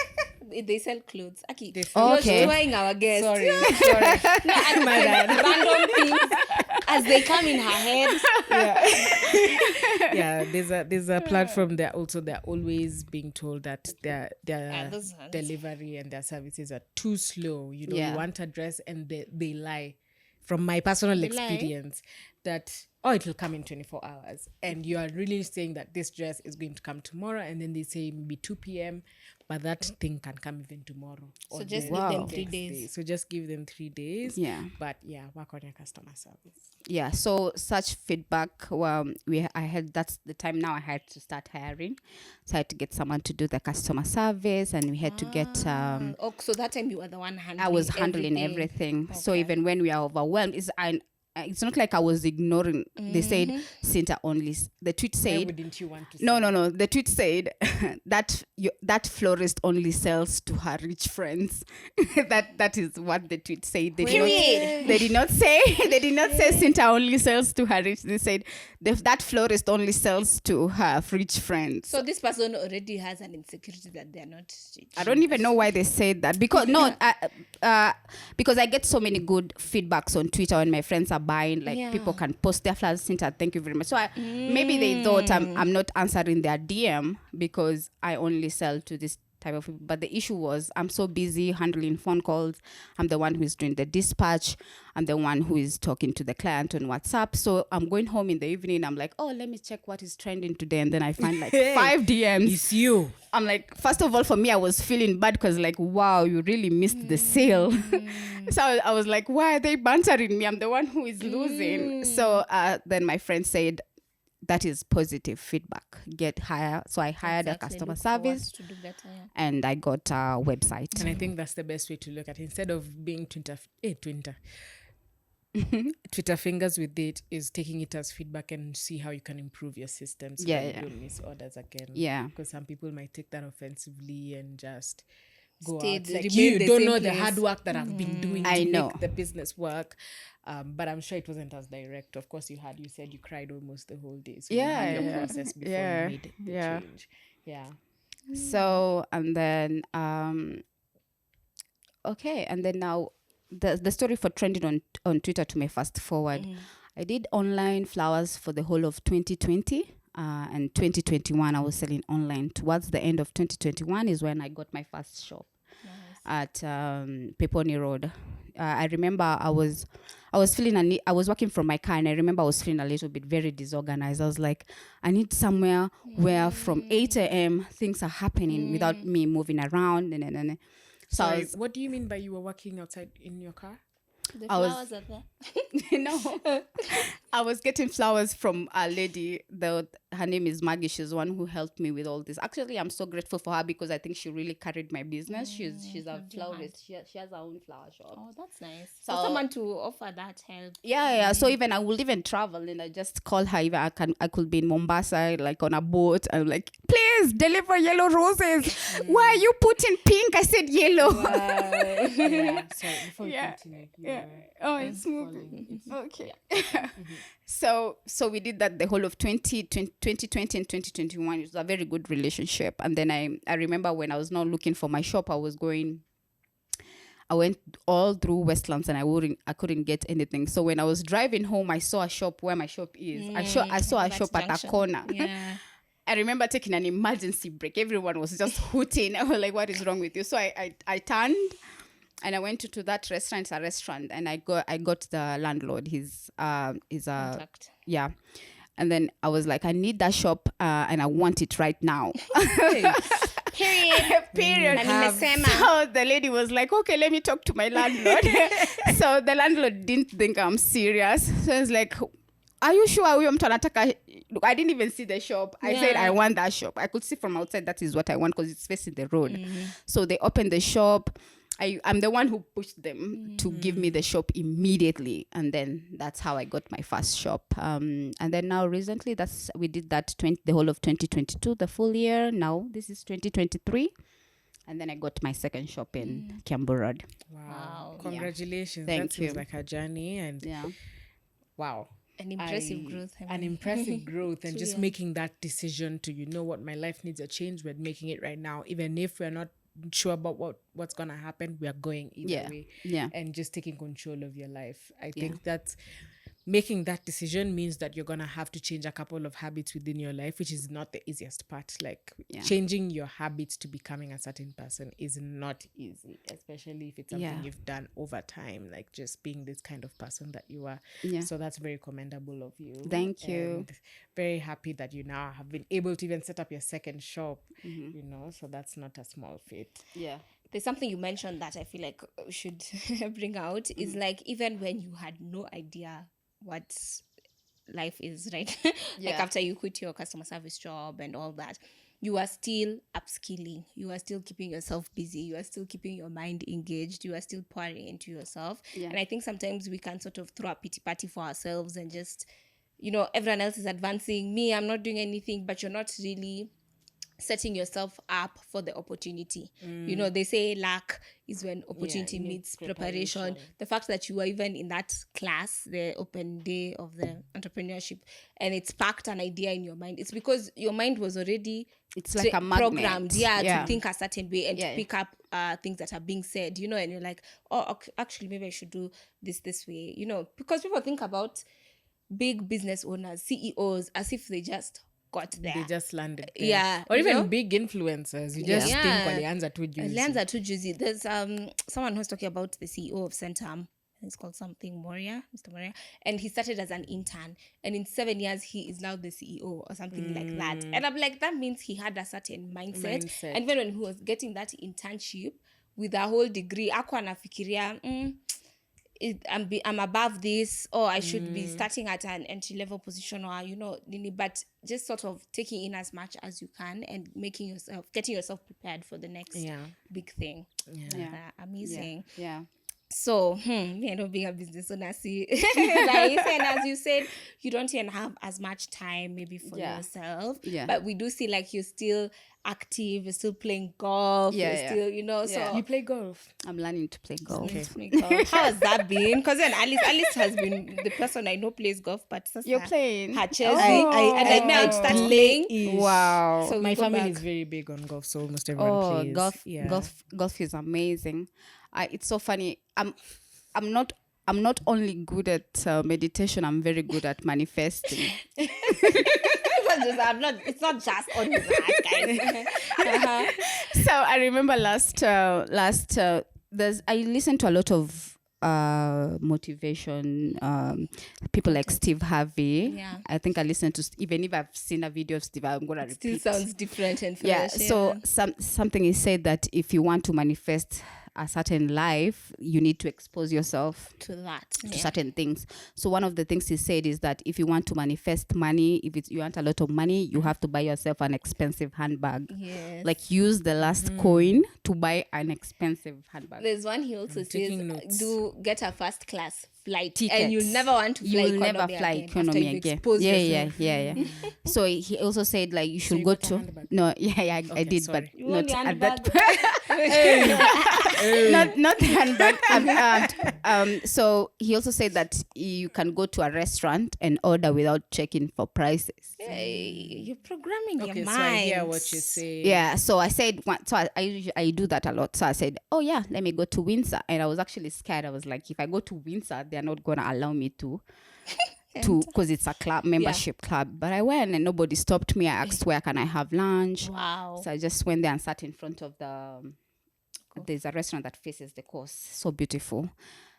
They sell clothes. Aki,
They
you're
sell
destroying our guests.
Sorry.
No, and my random things as they come in her head.
Yeah, there's a platform they're always being told that their delivery and their services are too slow. You know, you want a dress and they lie. From my personal experience, that it will come in 24 hours, and you are really saying that this dress is going to come tomorrow, and then they say maybe 2 p.m. but that thing can come even tomorrow.
So just give them 3 days.
So just give them 3 days.
Yeah.
But work on your customer service.
Yeah. So such feedback. I had, that's the time now I had to start hiring. So I had to get someone to do the customer service, and we had to get.
So that time you were the one handling.
I was handling everything. Okay. So even when we are overwhelmed, it's not like I was ignoring. They said Sinta only. The tweet said.
Why wouldn't you want to?
No. The tweet said that florist only sells to her rich friends. that is what the tweet said. They did not say Sinta only sells to her rich. They said that florist only sells to her rich friends.
So this person already has an insecurity that they're not rich.
I don't even know why they said that, because because I get so many good feedbacks on Twitter when my friends are buying. Like
Yeah.
people can post their flowers. Sinta, thank you very much. So maybe they thought I'm not answering their DM because I only sell to this type of people. But the issue was I'm so busy handling phone calls. I'm the one who is doing the dispatch. I'm the one who is talking to the client on WhatsApp. So I'm going home in the evening. I'm like, oh, let me check what is trending today. And then I find like 5 DMs.
It's you.
I'm like, first of all, for me, I was feeling bad because like, wow, you really missed the sale. So I was like, why are they bantering me? I'm the one who is losing. So then my friend said, that is positive feedback. Get higher. So I hired a customer
Look for
service
what to do better, yeah.
and I got a website.
And I think that's the best way to look at it. Instead of being Twitter fingers with it, is taking it as feedback and see how you can improve your system so that you don't miss orders again.
Yeah.
Because some people might take that offensively and just go
Stay
out.
the-
Like,
remain
you
the
don't
same
know the
place.
hard work that I've been doing
I
to
know.
make the business work. But I'm sure it wasn't as direct. Of course, you said you cried almost the whole day. So you had your process before you made the change. Yeah.
So, and then, okay. And then now the story for trending on Twitter to me fast forward. I did online flowers for the whole of 2020. And 2021, I was selling online. Towards the end of 2021 is when I got my first shop at Peponi Road. I remember I was feeling I was working from my car, and I remember I was feeling a little bit very disorganized. I was like, I need somewhere where from 8 a.m. things are happening without me moving around. And so
Sorry, what do you mean by you were working outside in your car?
The
I was-
flowers are there.
no, I was getting flowers from a lady. Her name is Maggie. She's the one who helped me with all this. Actually, I'm so grateful for her because I think she really carried my business. She's a florist. She has her own flower shop.
Oh, that's nice.
So-
For someone to offer that help.
Yeah. So even I would even travel and I just call her. Even I could be in Mombasa, like on a boat. I'm like, please deliver yellow roses. Why are you putting pink? I said yellow.
Yeah. Sorry, before we continue.
Oh, it's moving. Okay. So we did that the whole of 2020 and 2021. It was a very good relationship. And then I remember when I was not looking for my shop, I went all through Westlands and I couldn't get anything. So when I was driving home, I saw a shop where my shop is. I saw a shop at a corner.
Yeah.
I remember taking an emergency break. Everyone was just hooting. I was like, what is wrong with you? So I turned and I went to that restaurant. It's a restaurant, and I got the landlord. He's a
Contact.
yeah. And then I was like, I need that shop and I want it right now. Period. So the lady was like, okay, let me talk to my landlord. So the landlord didn't think I'm serious. So I was like, are you sure huyo mtu anataka? Look, I didn't even see the shop. I said, I want that shop. I could see from outside that is what I want because it's facing the road. So they opened the shop. I'm the one who pushed them to give me the shop immediately. And then that's how I got my first shop. And then now recently, we did that the whole of 2022, the full year. Now this is 2023. And then I got my second shop in Kiambu Road.
Wow. Congratulations.
Thank
that seems
you.
like a journey. And wow.
An impressive growth.
An impressive growth, and just making that decision to, you know what, my life needs a change. We're making it right now. Even if we're not sure about what's going to happen, we are going either way.
Yeah.
And just taking control of your life. I think that's making that decision means that you're going to have to change a couple of habits within your life, which is not the easiest part. Like changing your habits to becoming a certain person is not easy, especially if it's something you've done over time, like just being this kind of person that you are. So that's very commendable of you.
Thank you.
And very happy that you now have been able to even set up your second shop, you know, so that's not a small feat.
Yeah.
There's something you mentioned that I feel like we should bring out is like, even when you had no idea what life is, right? Like after you quit your customer service job and all that, you are still upskilling, you are still keeping yourself busy, you are still keeping your mind engaged, you are still pouring into yourself. And I think sometimes we can sort of throw a pity party for ourselves and just, you know, everyone else is advancing, me, I'm not doing anything, but you're not really setting yourself up for the opportunity. You know, they say luck is when opportunity meets preparation. The fact that you were even in that class, the open day of the entrepreneurship, and it sparked an idea in your mind, it's because your mind was already
It's like a magnet.
programmed, to think a certain way and to pick up things that are being said, you know, and you're like, oh, actually, maybe I should do this way, you know, because people think about big business owners, CEOs, as if they just got there.
They just landed there.
Yeah.
Or
you
even
know?
big influencers. You just think walianza tu juzi.
Walianza tu juzi. There's someone who's talking about the CEO of Sinta. It's called something Moria, Mr. Moria. And he started as an intern. And in 7 years, he is now the CEO or something like that. And I'm like, that means he had a certain mindset. And even when he was getting that internship with a whole degree, ako anafikiria, I'm above this, or I should be starting at an entry-level position, or, you know, but just sort of taking in as much as you can and getting yourself prepared for the next big thing. Amazing.
Yeah.
So, you know, being a business owner, see, like, and as you said, you don't even have as much time maybe for yourself. Yeah. But we do see like you're still active, you're still playing golf, you're still, you know, so.
You play golf?
I'm learning to play golf.
Okay. How has that been? Because then Alice has been the person I know plays golf, but
you're playing.
Her Chelsea. I start playing.
Wow.
So my family is very big on golf, so almost everyone plays.
Golf is amazing. It's so funny. I'm not only good at meditation. I'm very good at manifesting.
It's not just on that, guys.
So I remember I listened to a lot of motivation people like Steve Harvey. Yeah. I think I listened to, even if I've seen a video of Steve, I'm gonna repeat.
Still sounds different and fresh.
Yeah. So something is said that if you want to manifest a certain life, you need to expose yourself
to
certain things. So one of the things he said is that if you want to manifest money, you want a lot of money, you have to buy yourself an expensive handbag. Yes. Like use the last coin to buy an expensive handbag.
There's one he also says, get a first class flight ticket, and you'll never want to fly economy again.
Yeah. So he also said like you should go to I did, sorry. But not at that not the handbag. So he also said that you can go to a restaurant and order without checking for prices.
Hey, you're programming your mind.
So I hear what you say.
Yeah, so I said, so I do that a lot. So I said, oh yeah, let me go to Windsor. And I was actually scared. I was like, if I go to Windsor, they're not going to allow me to because it's a club, membership club. But I went and nobody stopped me. I asked where can I have lunch.
Wow.
So I just went there and sat in front of there's a restaurant that faces the coast. So beautiful.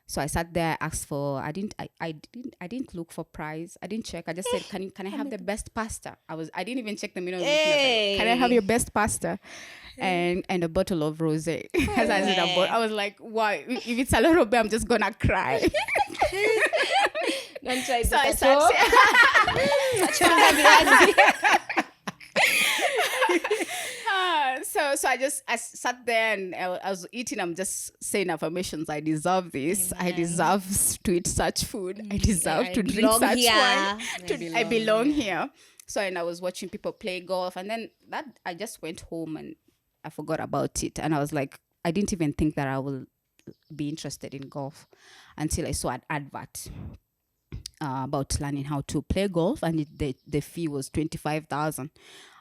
So I sat there, asked for, I didn't look for price. I didn't check. I just said, can I have the best pasta? I didn't even check the menu. Can I have your best pasta? And a bottle of rosé. As I said, I was like, why? If it's a lot of beer, I'm just gonna cry.
Don't try
so I sat So I sat there and I was eating. I'm just saying affirmations. I deserve this. Amen. I deserve to eat such food. I deserve to drink such wine. I belong here. So and I was watching people play golf, and then I just went home and I forgot about it. And I was like, I didn't even think that I will be interested in golf until I saw an advert about learning how to play golf, and the fee was 25,000.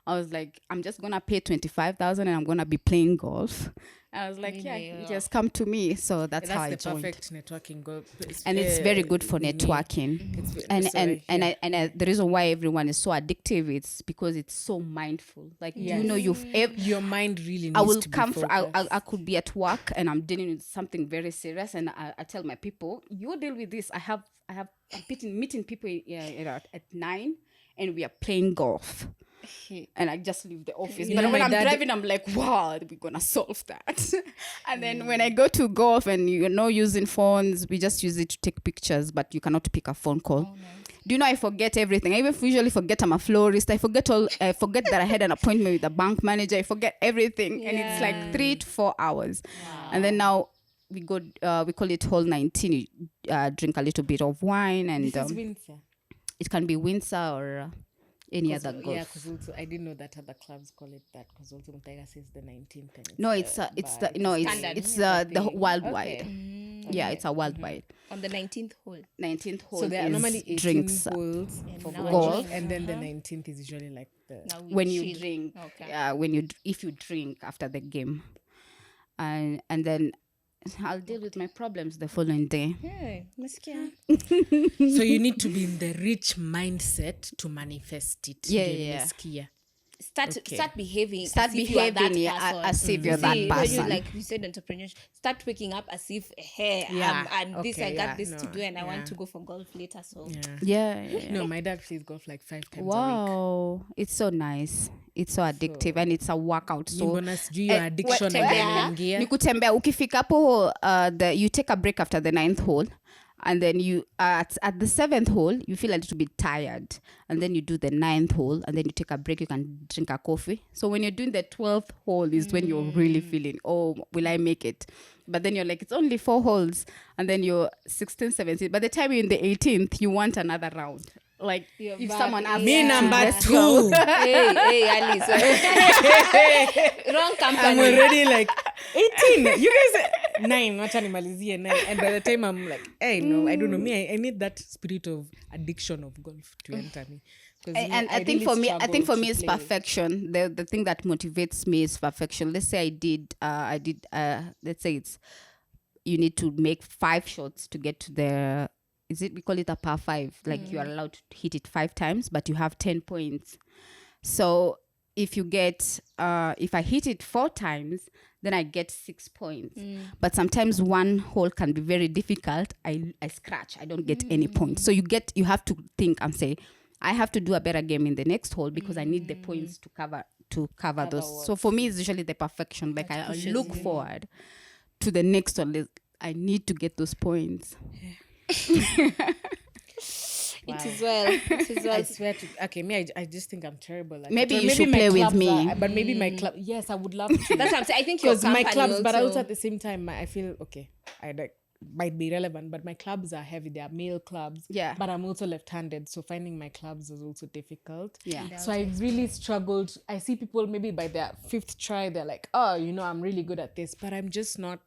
I was like, I'm just gonna pay 25,000 and I'm gonna be playing golf. I was like, you just come to me. So that's how I joined.
That's the perfect networking golf.
And it's very good for networking. And the reason why everyone is so addictive, it's because it's so mindful. Like
your mind really needs to be focused.
I could be at work and I'm dealing with something very serious, and I tell my people, you deal with this. I'm meeting people at 9 and we are playing golf. And I just leave the office. But when I'm driving, I'm like, wow, we're gonna solve that. And then when I go to golf and using phones, we just use it to take pictures, but you cannot pick a phone call. Oh, no. Do you know I forget everything? I even usually forget I'm a florist. I forget that I had an appointment with a bank manager. I forget everything. And it's like 3 to 4 hours. Wow. And then now we go we call it hole 19. You drink a little bit of wine, and
this is Windsor.
It can be Windsor or any other golf.
Yeah, because also I didn't know that other clubs call it that. Because also Mutaiga says the 19th. And
No, it's the worldwide.
Okay.
Yeah, it's a worldwide.
On the 19th hole.
19th hole
So there are
is
normally 18
drinks.
holes for
now
golf,
drink.
and then the 19th is usually like the.
Now we
When you
chill.
drink,
Okay.
if you drink after the game, and then I'll deal with my problems the following day.
Hey, Muskia.
So you need to be in the rich mindset to manifest it.
Yeah,
Ndio
yeah.
nimesikia.
Start behaving
Start
as if you are that
behaving
person.
as if you're that
See, when
person.
you, like you said, entrepreneurship, start waking up as if, hey,
Yeah,
and this, I
okay,
got
yeah,
this to
no,
do, and I
yeah.
want to go for golf later. So
Yeah. No, my dad plays golf like 5 times a week.
Wow, it's so nice. It's so addictive and it's a workout. So
Mbona sijui your addiction
tembea.
imeingia.
ni kutembea ukifika hapo you take a break after the 9th hole, and then you at the 7th hole you feel a little bit tired, and then you do the 9th hole, and then you take a break, you can drink a coffee. So when you're doing the 12th hole is when you're really feeling, oh, will I make it? But then you're like, it's only 4 holes, and then you're 16, 17. By the time you're in the 18th, you want another round. Like
You're
if
back.
someone asks
Me
you,
number
let's go.
2.
hey, Alice. Wrong
I'm
company.
already like 18. You guys 9, wacha nimalizie 9. And by the time I'm like, hey, no, I don't know. Me, I need that spirit of addiction of golf to enter me. 'Cause me,
And I think
really
for me,
struggle to
it's
play.
perfection. The thing that motivates me is perfection. Let's say let's say it's, you need to make 5 shots to get to the, we call it a par 5. Like you are allowed to hit it 5 times, but you have 10 points. So if you get, if I hit it 4 times, then I get 6 points. But sometimes one hole can be very difficult. I scratch. I don't get any points. So you have to think and say, I have to do a better game in the next hole because I need the points to cover those. So for me, it's usually the perfection. Like I look forward to the next one. I need to get those points.
It is well.
I swear to okay, me I just think I'm terrible at
Maybe
it. Or
you should
my
play with
clubs
me.
but maybe my club, yes, I would love to.
That's what I'm saying. I think your
Because my
company
clubs, but
also
also at the same time, I feel okay. I like might be relevant, but my clubs are heavy. They are male clubs.
Yeah.
But I'm also left-handed, so finding my clubs is also difficult.
Yeah.
So I really struggled. I see people maybe by their 5th try, they're like, oh, I'm really good at this, but I'm just not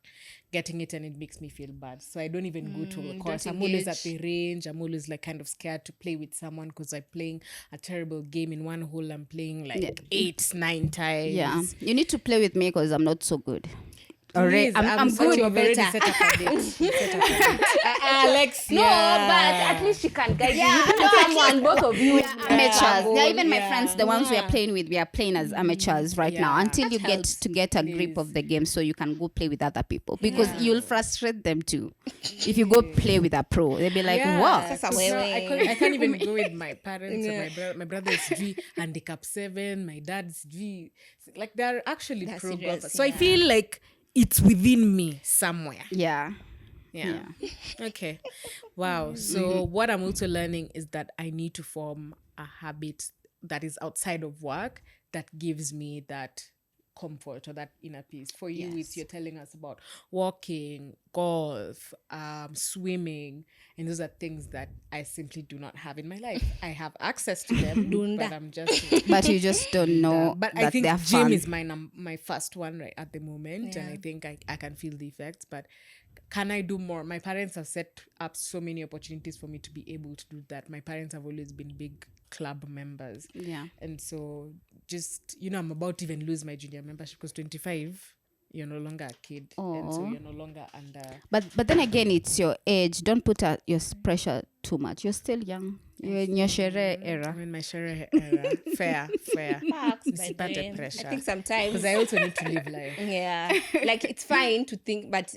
getting it, and it makes me feel bad. So I don't even go to a course. I'm always at the range. I'm always like kind of scared to play with someone because I'm playing a terrible game. In one hole, I'm playing like 8, 9 times.
Yeah. You need to play with me because I'm not so good.
Please,
I'm
so
good.
you've already set up a date. Alex,
no, but at least she can guide you. You and someone, both of you.
Amateurs. Yeah, even my friends, the ones we are playing with, we are playing as amateurs right now until you get to get a grip of the game so you can go play with other people, because you'll frustrate them too. If you go play with a pro, they'll be like, wow.
I can't even go with my parents or my brother's G handicap 7, my dad's G. Like they're actually pro golfers. So I feel like it's within me somewhere.
Yeah.
Okay. Wow. So what I'm also learning is that I need to form a habit that is outside of work that gives me that comfort or that inner peace. For you, it's you're telling us about walking, golf, swimming, and those are things that I simply do not have in my life. I have access to them, but I'm just
But you just don't know
but
that
I think
they're
gym
fun.
is my first one right at the moment, and I think I can feel the effects, but can I do more? My parents have set up so many opportunities for me to be able to do that. My parents have always been big club members.
Yeah.
And so just, I'm about to even lose my junior membership because 25, you're no longer a kid. And so you're no longer under...
But then again, it's your age. Don't put your pressure too much. You're still young. You're in your shere era.
I'm in my shere era. Fair. Nisipate
I
pressure.
think sometimes
Because I also need to live life.
like it's fine to think, but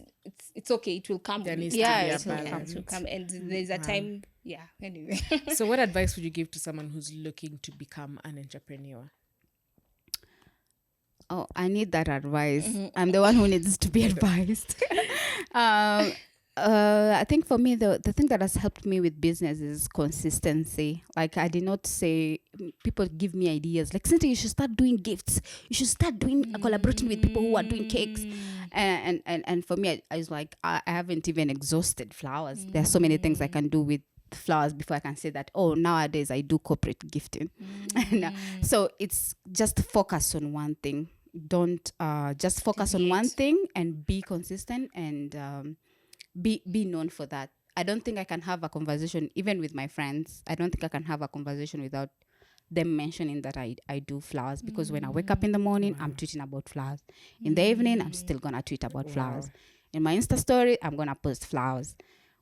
it's okay. It will come.
There needs
It
to be a
will come.
balance.
It will come, and there's a time. Yeah. Anyway.
So what advice would you give to someone who's looking to become an entrepreneur?
Oh, I need that advice. I'm the one who needs to be advised. I think for me, the thing that has helped me with business is consistency. Like I did not say, people give me ideas like, Sinta, you should start doing gifts. You should start doing collaborating with people who are doing cakes. And for me, I was like, I haven't even exhausted flowers. There are so many things I can do with flowers before I can say that, oh, nowadays I do corporate gifting. So it's just focus on one thing. Don't just focus on one thing and be consistent and be known for that. I don't think I can have a conversation, even with my friends. I don't think I can have a conversation without them mentioning that I do flowers, because when I wake up in the morning, I'm tweeting about flowers. In the evening, I'm still gonna tweet about flowers. In my Insta story, I'm gonna post flowers.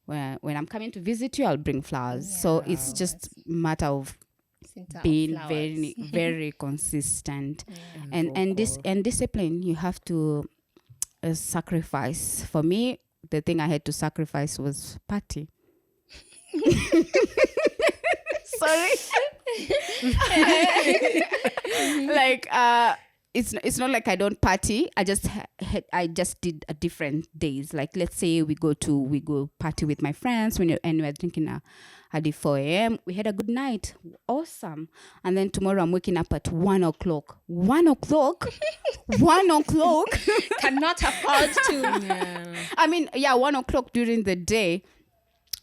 When I'm coming to visit you, I'll bring flowers. So it's just matter of
Sinta
being
flowers.
very very consistent and discipline. You have to sacrifice. For me, the thing I had to sacrifice was party. Sorry. Like it's not like I don't party. I just did a different days. Like, let's say we go party with my friends and we're drinking at 4 a.m. We had a good night. Awesome. And then tomorrow I'm waking up at 1 o'clock. 1 o'clock? 1 o'clock?
Cannot afford to.
I mean, 1 o'clock during the day.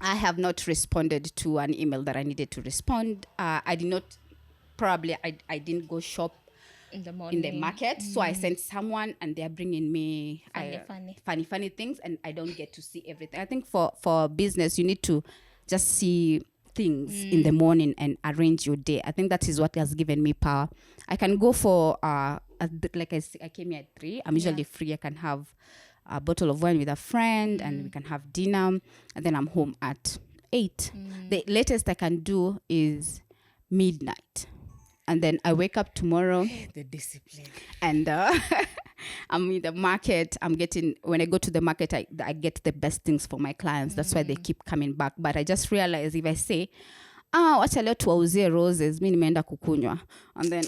I have not responded to an email that I needed to respond. I didn't go shop
In the morning.
in the market. So I sent someone and they're bringing me funny things, and I don't get to see everything. I think for business, you need to just see things in the morning and arrange your day. I think that is what has given me power. I can go for, like I came here at 3. I'm usually free. I can have a bottle of wine with a friend and we can have dinner, and then I'm home at 8. The latest I can do is midnight. And then I wake up tomorrow.
The discipline.
And I'm in the market. When I go to the market, I get the best things for my clients. That's why they keep coming back. But I just realize if I say, wacha leo tuwauzie roses, mi nimeenda kukunywa. And then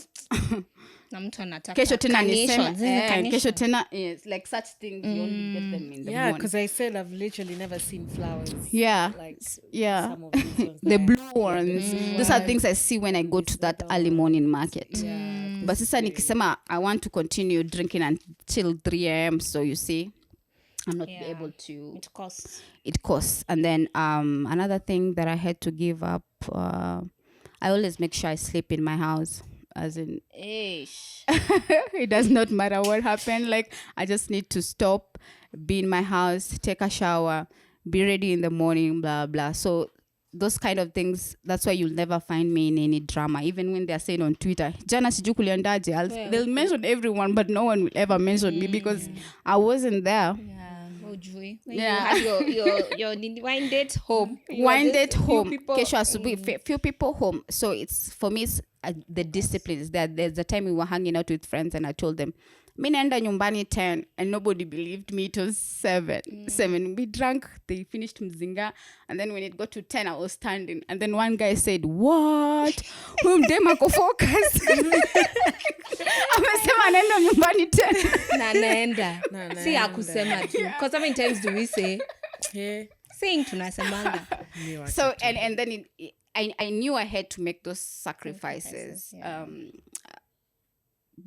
na mtu anataka
kesho tena nisema,
carnations.
kesho tena, yes, like such things you only get them in the morning.
Because I said I've literally never seen flowers.
Like
some of these ones
the blue ones. Those are things I see when I go to that early morning market. But sasa nikisema I want to continue drinking until 3 a.m. So you see, I'm not able to. It costs. And then another thing that I had to give up, I always make sure I sleep in my house. As in, it does not matter what happened. Like, I just need to stop, be in my house, take a shower, be ready in the morning, blah, blah. So those kind of things, that's why you'll never find me in any drama. Even when they're saying on Twitter, Jana sijui kuliendaje, they'll mention everyone, but no one will ever mention me because I wasn't there.
You had your wine date home.
Wine date home. Kesho asubuhi, few people home. So it's, for me, it's, the discipline is that there's a time we were hanging out with friends and I told them, mi naenda nyumbani 10, and nobody believed me. It was 7. We drank, they finished mzinga, and then when it got to 10, I was standing, and then one guy said, what? Whom dem ako focus? Amesema anaenda nyumbani 10.
Na naenda. Si akusema tu. Because how many times do we say? Saying tunasemanga.
So and then I knew I had to make those sacrifices.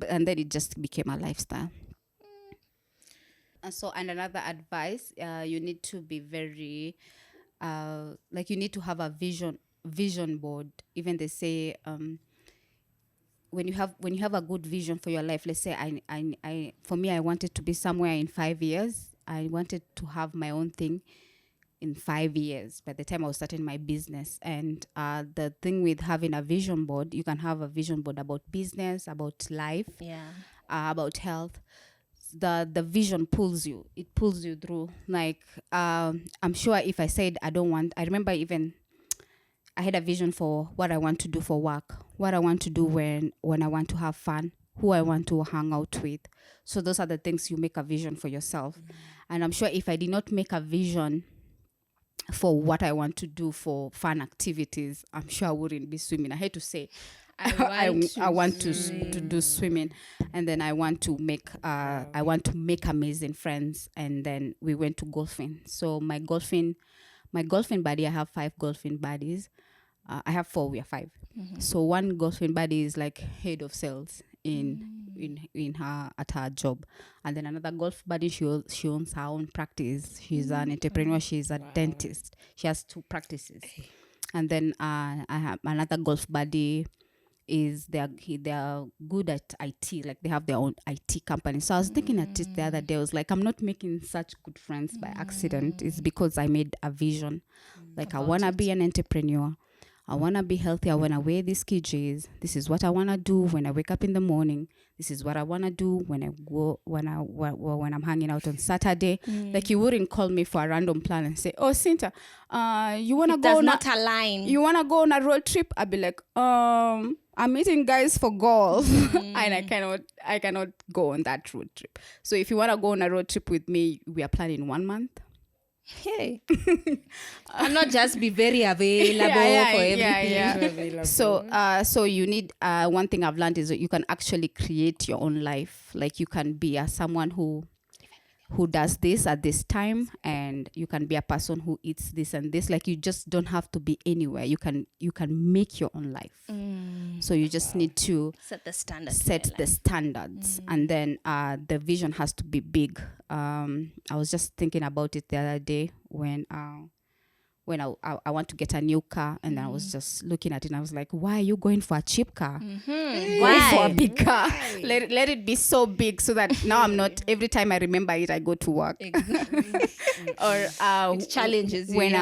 And then it just became a lifestyle. And another advice, you need to be very, like, you need to have a vision board. Even they say, when you have a good vision for your life, let's say for me, I wanted to be somewhere in 5 years. I wanted to have my own thing in 5 years by the time I was starting my business. And the thing with having a vision board, you can have a vision board about business, about life, about health. The vision pulls you. It pulls you through. Like, I'm sure if I said I remember even I had a vision for what I want to do for work, what I want to do when I want to have fun, who I want to hang out with. So those are the things you make a vision for yourself. And I'm sure if I did not make a vision for what I want to do for fun activities, I'm sure I wouldn't be swimming. I hate to say, I want to do swimming, and then I want to make amazing friends, and then we went to golfing. So my golfing buddy, I have 5 golfing buddies. I have 4. We are 5. So one golfing buddy is like head of sales in her at her job, and then another golf buddy, she owns her own practice. She's an entrepreneur. She's a dentist. She has 2 practices. And then I have another golf buddy. They're good at IT, like they have their own IT company. So I was thinking at it the other day, I was like, I'm not making such good friends by accident. It's because I made a vision. Like I want to be an entrepreneur. I want to be healthy. I want to wear these keychains. This is what I want to do when I wake up in the morning. This is what I want to do when when I'm hanging out on Saturday. Like you wouldn't call me for a random plan and say, "Oh, Sinta, you want to go
does not align.
You want to go on a road trip?" I'd be like, I'm meeting guys for golf and I cannot go on that road trip. So if you want to go on a road trip with me, we are planning 1 month.
Hey, I'm not just be very available for everything.
So you need one thing I've learned is that you can actually create your own life. Like you can be someone who does this at this time, and you can be a person who eats this and this. Like you just don't have to be anywhere. You can make your own life. So you just need to
set the standards.
And then the vision has to be big. I was just thinking about it the other day when I want to get a new car, and I was just looking at it and I was like, why are you going for a cheap car? Why for a big car? Let it be so big so that now I'm not, every time I remember it, I go to work. Or
it challenges you.
When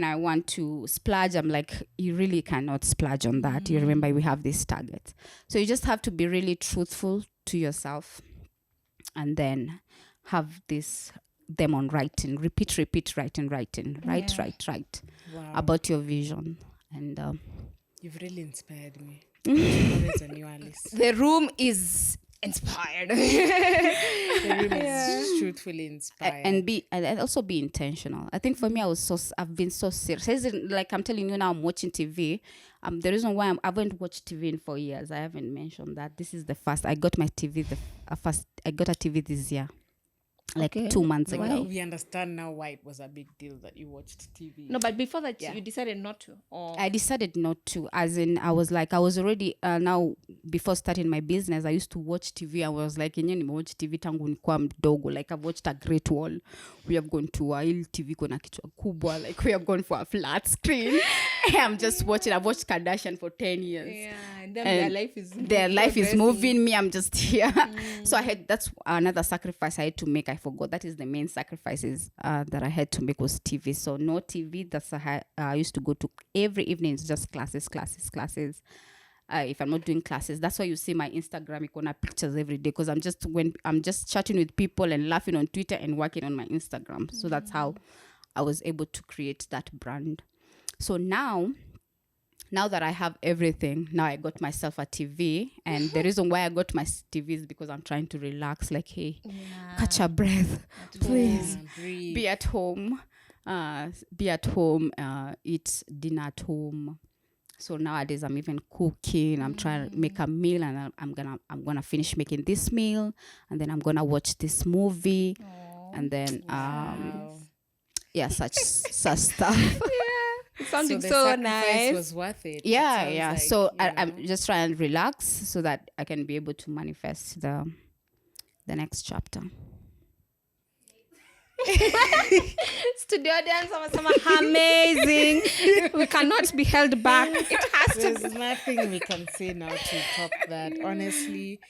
I want to splurge, I'm like, you really cannot splurge on that. You remember we have this target. So you just have to be really truthful to yourself, and then have them on writing, repeat, writing, write about your vision. And
you've really inspired me. Always a new Alice.
The room is inspired.
The room is truthfully inspired.
And also be intentional. I think for me, I've been so serious. Like I'm telling you now, I'm watching TV. The reason why I haven't watched TV in 4 years, I haven't mentioned that. This is the first I got my TV. I got a TV this year. Like 2 months ago.
We understand now why it was a big deal that you watched TV.
No, but before that, you decided not to. Or
I decided not to. As in, I was already now, before starting my business, I used to watch TV. I was like, watch TV tangu nikuwa mdogo. Like I've watched A Great Wall. We have gone to a TV kona kichwa kubwa. Like we have gone for a flat screen. I'm just watching. I've watched Kardashian for 10 years.
Yeah, and then their
life is moving me. I'm just here. So that's another sacrifice I had to make. I forgot that is the main sacrifices that I had to make was TV. So no TV. That's I used to go to every evening. It's just classes. If I'm not doing classes, that's why you see my Instagram icona pictures every day, because I'm just chatting with people and laughing on Twitter and working on my Instagram. So that's how I was able to create that brand. So now that I have everything, now I got myself a TV. And the reason why I got my TV is because I'm trying to relax. Like, hey, catch a breath. Please be at home. Eat dinner at home. So nowadays I'm even cooking. I'm trying to make a meal, and I'm gonna finish making this meal, and then I'm gonna watch this movie. And then such stuff.
It's sounding
so
nice.
Was worth it.
Yeah. Like, so I'm just trying to relax so that I can be able to manifest the next chapter.
Studio audience, some amazing. We cannot be held back. It has to.
There's nothing we can say now to top that. Honestly,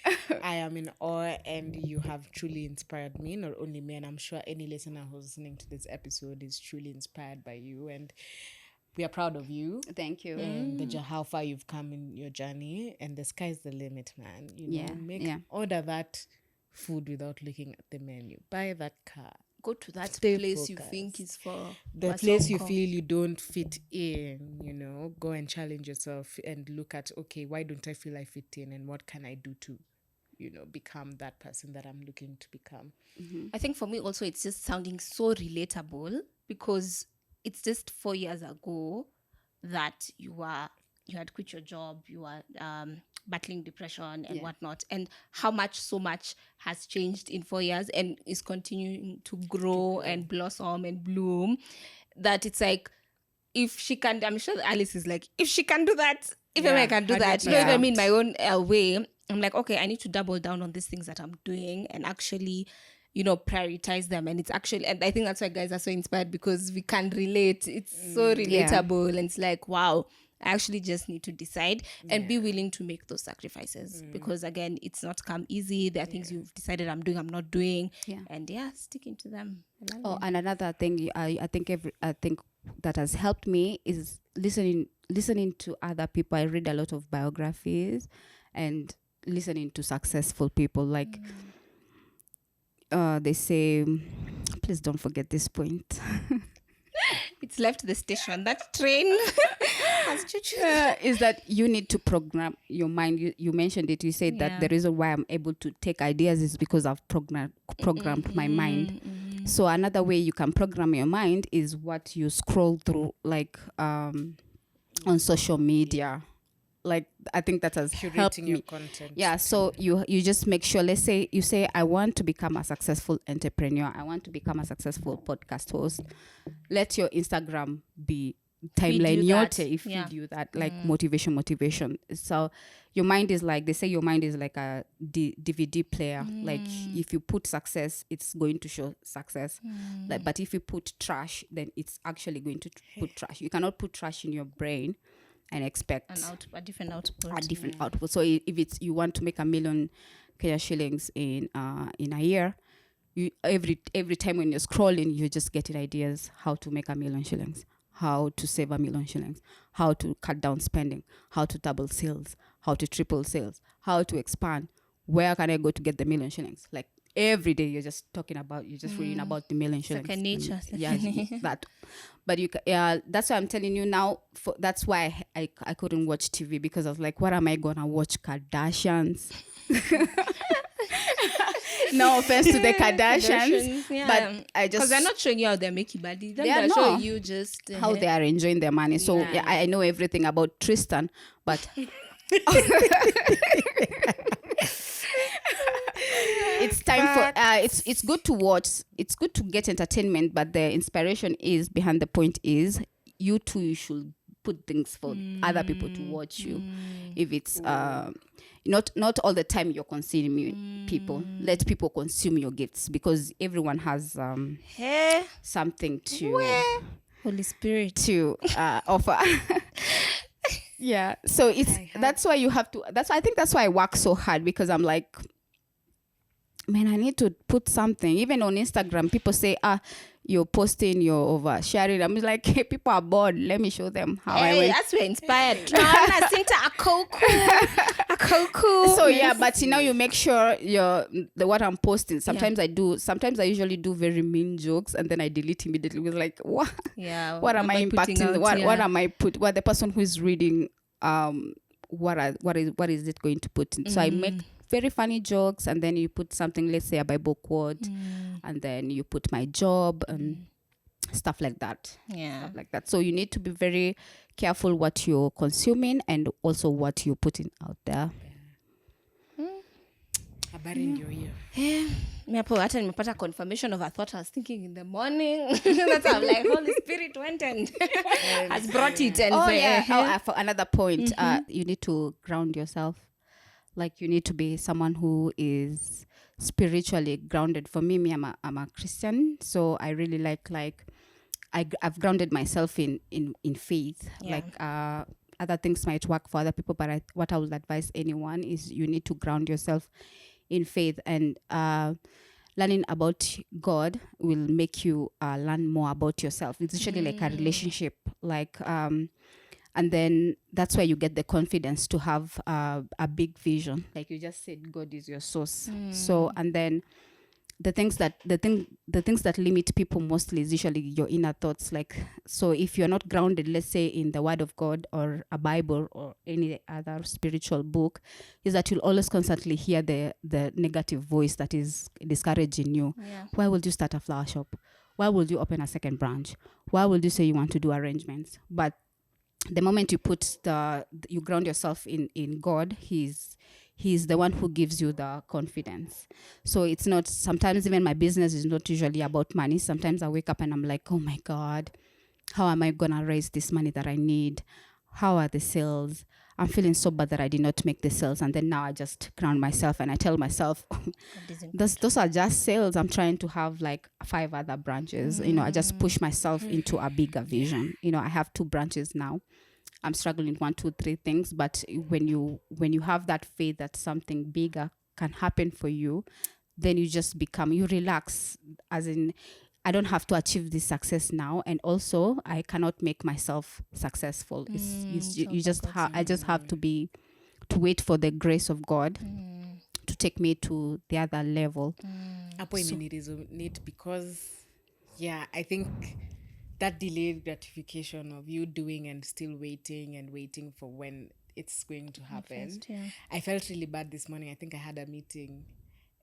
I am in awe, and you have truly inspired me. Not only me, and I'm sure any listener who's listening to this episode is truly inspired by you, and we are proud of you.
Thank you.
And how far you've come in your journey, and the sky's the limit, man. Order that food without looking at the menu. Buy that car.
Go to that place you think is for
the place you feel you don't fit in. Go and challenge yourself and look at, okay, why don't I feel I fit in, and what can I do to become that person that I'm looking to become.
I think for me also, it's just sounding so relatable, because it's just 4 years ago that you had quit your job, you were battling depression and whatnot, and how so much has changed in 4 years and is continuing to grow and blossom and bloom, that it's like, if she can, I'm sure Alice is like, if she can do that, even I can do that. If I'm in my own way, I'm like, okay, I need to double down on these things that I'm doing and actually prioritize them. And it's actually, and I think that's why guys are so inspired, because we can relate. It's so
Yeah.
relatable. And it's like, wow, I actually just need to decide and be willing to make those sacrifices, because again, it's not come easy. There are things you've decided I'm doing, I'm not doing.
Yeah.
And sticking to them. I love
Oh,
it.
and another thing I think that has helped me is listening to other people. I read a lot of biographies and listening to successful people. Like they say, please don't forget this point.
It's left the station. That train has choo-choo.
Is that you need to program your mind. You mentioned it. You said that the reason why I'm able to take ideas is because I've programmed my mind. So another way you can program your mind is what you scroll through, like on social media. Like I think that has helped
Curating
me.
your content.
Yeah, so you just make sure, let's say you say I want to become a successful entrepreneur, I want to become a successful podcast host. Let your Instagram be timeline yote, feed you that, like motivation. So your mind is like, they say your mind is like a DVD player. Like if you put success, it's going to show success. Like, but if you put trash, then it's actually going to put trash. You cannot put trash in your brain and expect
a different output.
Output. So if it's you want to make $1 million Kenya shillings in a year, you every time when you're scrolling, you're just getting ideas how to make $1 million shillings, how to save $1 million shillings, how to cut down spending, how to double sales, how to triple sales, how to expand. Where can I go to get the $1 million shillings? Like every day you're just reading about the $1 million shillings.
Second nature.
That. But that's why I'm telling you now. That's why I couldn't watch TV, because I was like, what am I gonna watch? Kardashians. No offense to the Kardashians, but I just,
because they're not showing you how they're making money.
They're
showing you just
how they are enjoying their money. So I know everything about Tristan, but it's time for it's good to watch. It's good to get entertainment, but the inspiration is behind the point is you too. You should put things for other people to watch you. If it's not all the time you're consuming people. Let people consume your gifts, because everyone has something to
Holy Spirit
to offer. Yeah, so that's why you have to. I think that's why I work so hard, because I'm like, man, I need to put something. Even on Instagram, people say, you're posting, you're oversharing. I'm like, hey, people are bored. Let me show them how I went.
That's where inspired. Sinta a cocoa.
So yeah, but now you make sure what I'm posting. Sometimes I usually do very mean jokes, and then I delete immediately. With like, what?
Yeah.
What am I impacting? What am I put? What the person who is reading? What is it going to put in? So I make very funny jokes, and then you put something, let's say a Bible quote, and then you put my job and stuff like that.
Yeah,
stuff like that. So you need to be very careful what you're consuming and also what you're putting out there.
Habari ndio hiyo.
Mi hapo hata nimepata confirmation of a thought I was thinking in the morning. That's how I'm like, Holy Spirit went and has brought it. And
for another point, you need to ground yourself. Like you need to be someone who is spiritually grounded. For me, I'm a Christian, so I really like I've grounded myself in faith.
Yeah.
Like other things might work for other people, but what I would advise anyone is you need to ground yourself in faith, and learning about God will make you learn more about yourself. It's usually like a relationship, like and then that's where you get the confidence to have a big vision. Like you just said, God is your source. So, and then the things that limit people mostly is usually your inner thoughts. Like, so if you're not grounded, let's say in the Word of God or a Bible or any other spiritual book, is that you'll always constantly hear the negative voice that is discouraging you.
Yeah.
Why would you start a flower shop? Why would you open a second branch? Why would you say you want to do arrangements? But the moment you you ground yourself in God, He's the one who gives you the confidence. So it's not, sometimes even my business is not usually about money. Sometimes I wake up and I'm like, oh my God, how am I going to raise this money that I need? How are the sales? I'm feeling so bad that I did not make the sales. And then now I just ground myself and I tell myself, those are just sales. I'm trying to have like 5 other branches. I just push myself into a bigger vision. I have 2 branches now. I'm struggling with 1, 2, 3 things. But when you have that faith that something bigger can happen for you, then you just you relax, as in, I don't have to achieve this success now, and also I cannot make myself successful. I just have to wait for the grace of God to take me to the other level.
Resonate because I think that delayed gratification of you doing and still waiting for when it's going to happen. I felt really bad this morning. I think I had a meeting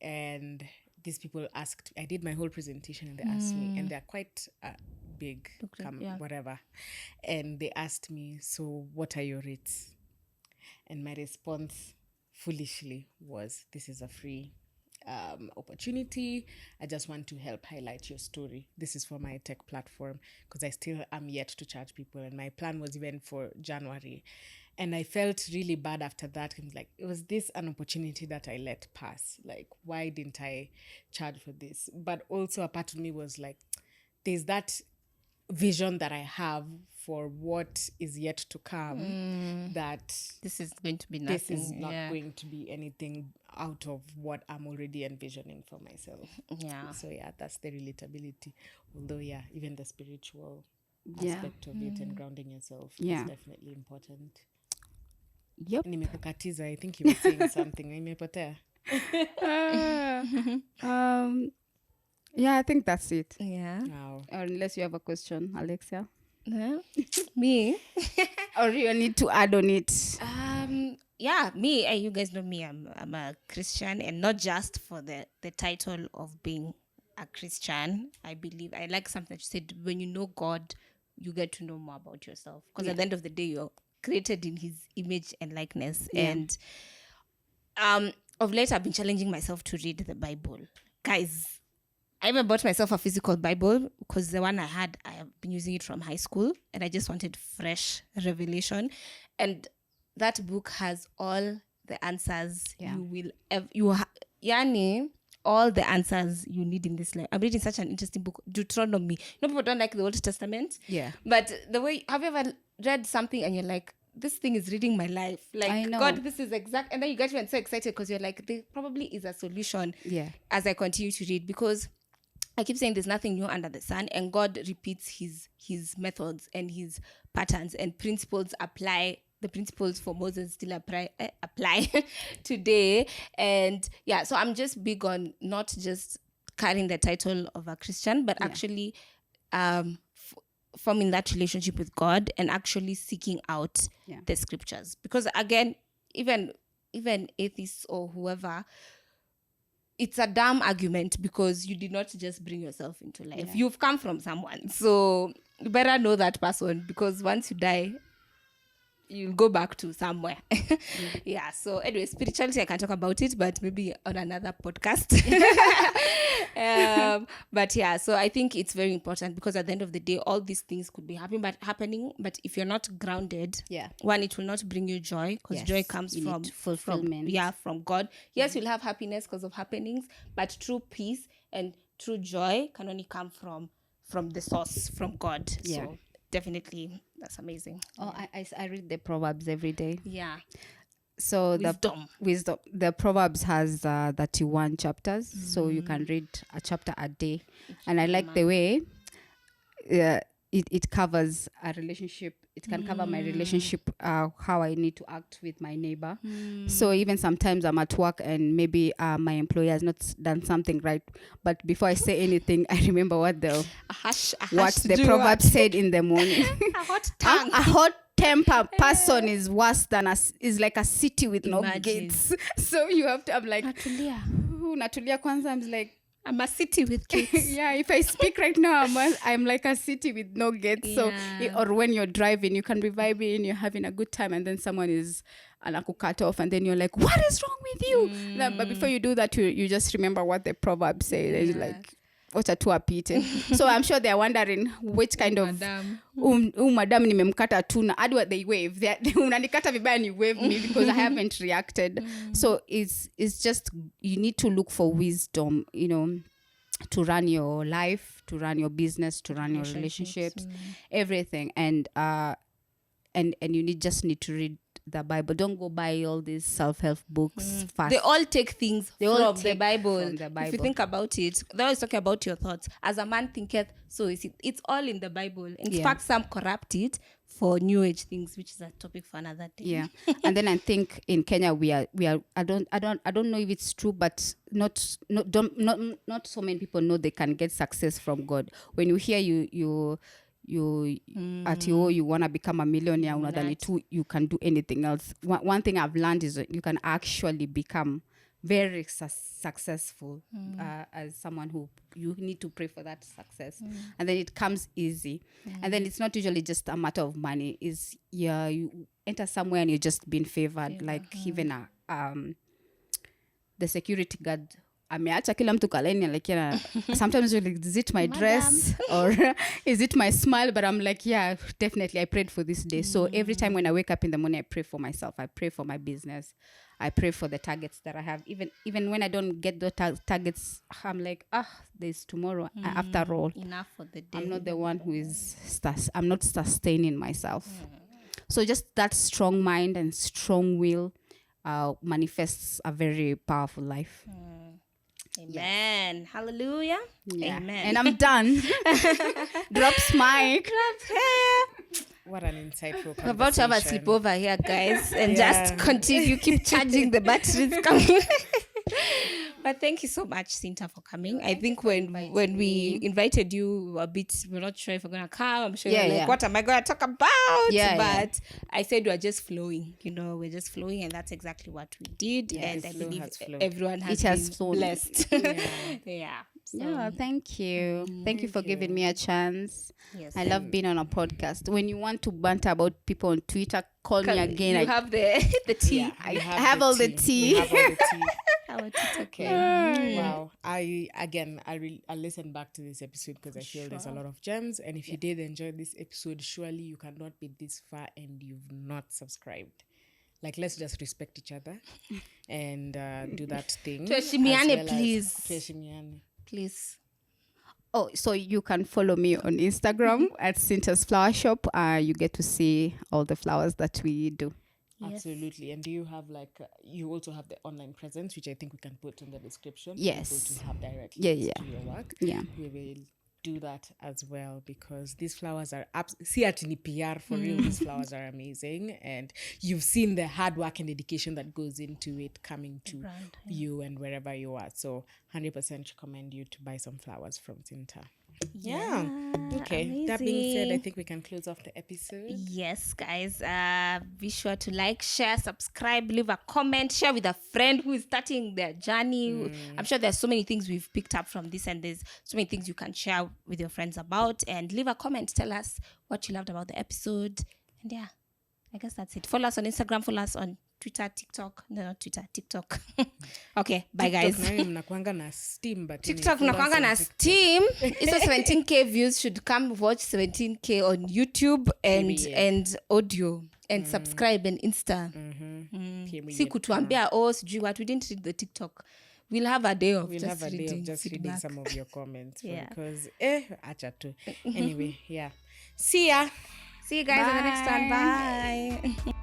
and these people asked, I did my whole presentation and they asked me, and they're quite big, whatever. And they asked me, so what are your rates? And my response foolishly was, this is a free opportunity. I just want to help highlight your story. This is for my tech platform because I still am yet to charge people. And my plan was even for January. And I felt really bad after that. I'm like, was this an opportunity that I let pass? Like, why didn't I charge for this? But also a part of me was like, there's that vision that I have for what is yet to come, that
this is going to be nothing.
This is not going to be anything out of what I'm already envisioning for myself.
Yeah.
So that's the relatability. Although even the spiritual aspect of it and grounding yourself is definitely important.
Yep.
Nimekukatiza. I think you were saying something. Nimepotea.
I think that's it.
Yeah.
Wow.
Or unless you have a question, Alexia.
Me?
Or you need to add on it.
Me. You guys know me. I'm a Christian, and not just for the title of being a Christian. I believe I like something that you said. When you know God, you get to know more about yourself. Because at the end of the day, you're created in His image and likeness. And of late, I've been challenging myself to read the Bible, guys. I even bought myself a physical Bible because the one I had, I have been using it from high school, and I just wanted fresh revelation. And that book has all the answers all the answers you need in this life. I'm reading such an interesting book, Deuteronomy. People don't like the Old Testament.
Yeah.
But have you ever read something and you're like, this thing is reading my life? Like,
I know.
God, this is exact. And then you get even so excited because you're like, there probably is a solution as I continue to read, because I keep saying there's nothing new under the sun, and God repeats his methods and his patterns and principles apply. The principles for Moses still apply today. And so I'm just big on not just carrying the title of a Christian, but actually forming that relationship with God and actually seeking out the scriptures. Because again, even atheists or whoever, it's a dumb argument because you did not just bring yourself into life. You've come from someone. So you better know that person, because once you die, you'll go back to somewhere. So anyway, spirituality, I can talk about it, but maybe on another podcast. So I think it's very important, because at the end of the day, all these things could be happening, but if you're not grounded, one, it will not bring you joy, because joy comes from
fulfillment.
From God. Yes, you'll have happiness because of happenings, but true peace and true joy can only come from the source, from God. So definitely, that's amazing.
I read the Proverbs every day.
Yeah.
So
wisdom.
The Proverbs has 31 chapters, so you can read a chapter a day. And I like the way it covers a relationship. It can cover my relationship, how I need to act with my neighbor. So even sometimes I'm at work and maybe my employer has not done something right, but before I say anything, I remember what the Proverb said in the morning.
A hot tongue.
A hot temper person is worse than is like a city with no gates. So you have to, I'm like, Natulia kwanza, I'm like,
I'm a city with gates.
If I speak right now, I'm like a city with no gates. So, or when you're driving, you can be vibing, you're having a good time, and then someone is cut off, and then you're like, what is wrong with you? But before you do that, you just remember what the proverb says. It's like, wacha tu apite. So I'm sure they're wondering which kind of
Madam.
madam nimemkata tu na hadi what they wave. Unanikata vibaya ni wave me because I haven't reacted. So it's just, you need to look for wisdom, you know, to run your life, to run your business, to run your relationships, everything. And you just need to read the Bible. Don't go buy all these self-help books fast.
They all take things from the Bible.
from the Bible.
If you think about it, they're always talking about your thoughts. As a man thinketh, so is it. It's all in the Bible. In fact, some corrupt it for new age things, which is a topic for another day.
Yeah. And then I think in Kenya we are I don't know if it's true, but not so many people know they can get success from God. When you hear you at you want to become a millionaire, unadhani tu you can do anything else. One thing I've learned is that you can actually become very successful as someone who you need to pray for that success, and then it comes easy. And then it's not usually just a matter of money. Is you enter somewhere and you're just being favored, like even the security guard ameacha kila mtu kaleni, like, yeah, sometimes you're like, is it my dress or is it my smile? But I'm like, yeah, definitely I prayed for this day. So every time when I wake up in the morning, I pray for myself, I pray for my business, I pray for the targets that I have. Even when I don't get the targets, I'm like, there's tomorrow. After all,
Enough for the day.
I'm not the one who is I'm not sustaining myself. So just that strong mind and strong will manifests a very powerful life.
Amen. Yes. Hallelujah.
Yeah.
Amen.
And I'm done. Drops mic.
Drops hair.
What an insightful conversation.
We're about to have a sleepover here, guys, and just continue, keep charging the batteries coming. But thank you so much, Sinta, for coming. I think when we invited you a bit, we're not sure if we're gonna come. I'm sure you're like, what am I gonna talk about? But I said we're just flowing. You know, we're just flowing, and that's exactly what we did. And I believe everyone has been blessed. Yeah. So,
yeah, thank you. Thank you for giving me a chance.
Yes,
I love being on a podcast. When you want to banter about people on Twitter, call me again.
You have the tea.
Yeah, I have all the tea.
Okay. Wow. I listen back to this episode because I feel there's a lot of gems. And if you did enjoy this episode, surely you cannot be this far and you've not subscribed. Like, let's just respect each other and do that thing.
Tuheshimiane, please.
Tuheshimiane.
Please.
Oh, so you can follow me on Instagram at Sinta's Flower Shop. You get to see all the flowers that we do.
Yes. Absolutely. And do you have you also have the online presence, which I think we can put in the description.
Yes.
For people to have directly to your work.
Yeah.
We will do that as well because these flowers are see at PR for real. These flowers are amazing, and you've seen the hard work and dedication that goes into it coming to you and wherever you are. So 100% recommend you to buy some flowers from Sinta. Yeah. Okay. Amazing. That being said, I think we can close off the episode.
Yes, guys. Be sure to like, share, subscribe, leave a comment, share with a friend who is starting their journey. I'm sure there's so many things we've picked up from this, and there's so many things you can share with your friends about. And leave a comment. Tell us what you loved about the episode. And yeah, I guess that's it. Follow us on Instagram. Follow us on Twitter, TikTok. No, not Twitter, TikTok. Okay, bye guys.
TikTok mnakuanga na steam, but
TikTok mnakuanga na steam. Hizo 17k views should come watch 17k on YouTube and audio and subscribe and Insta. Si kutuambia sijui what, we didn't read the TikTok. We'll have a day of just reading
some of your comments because acha tu. Anyway, yeah. See ya.
See you guys on the next one. Bye.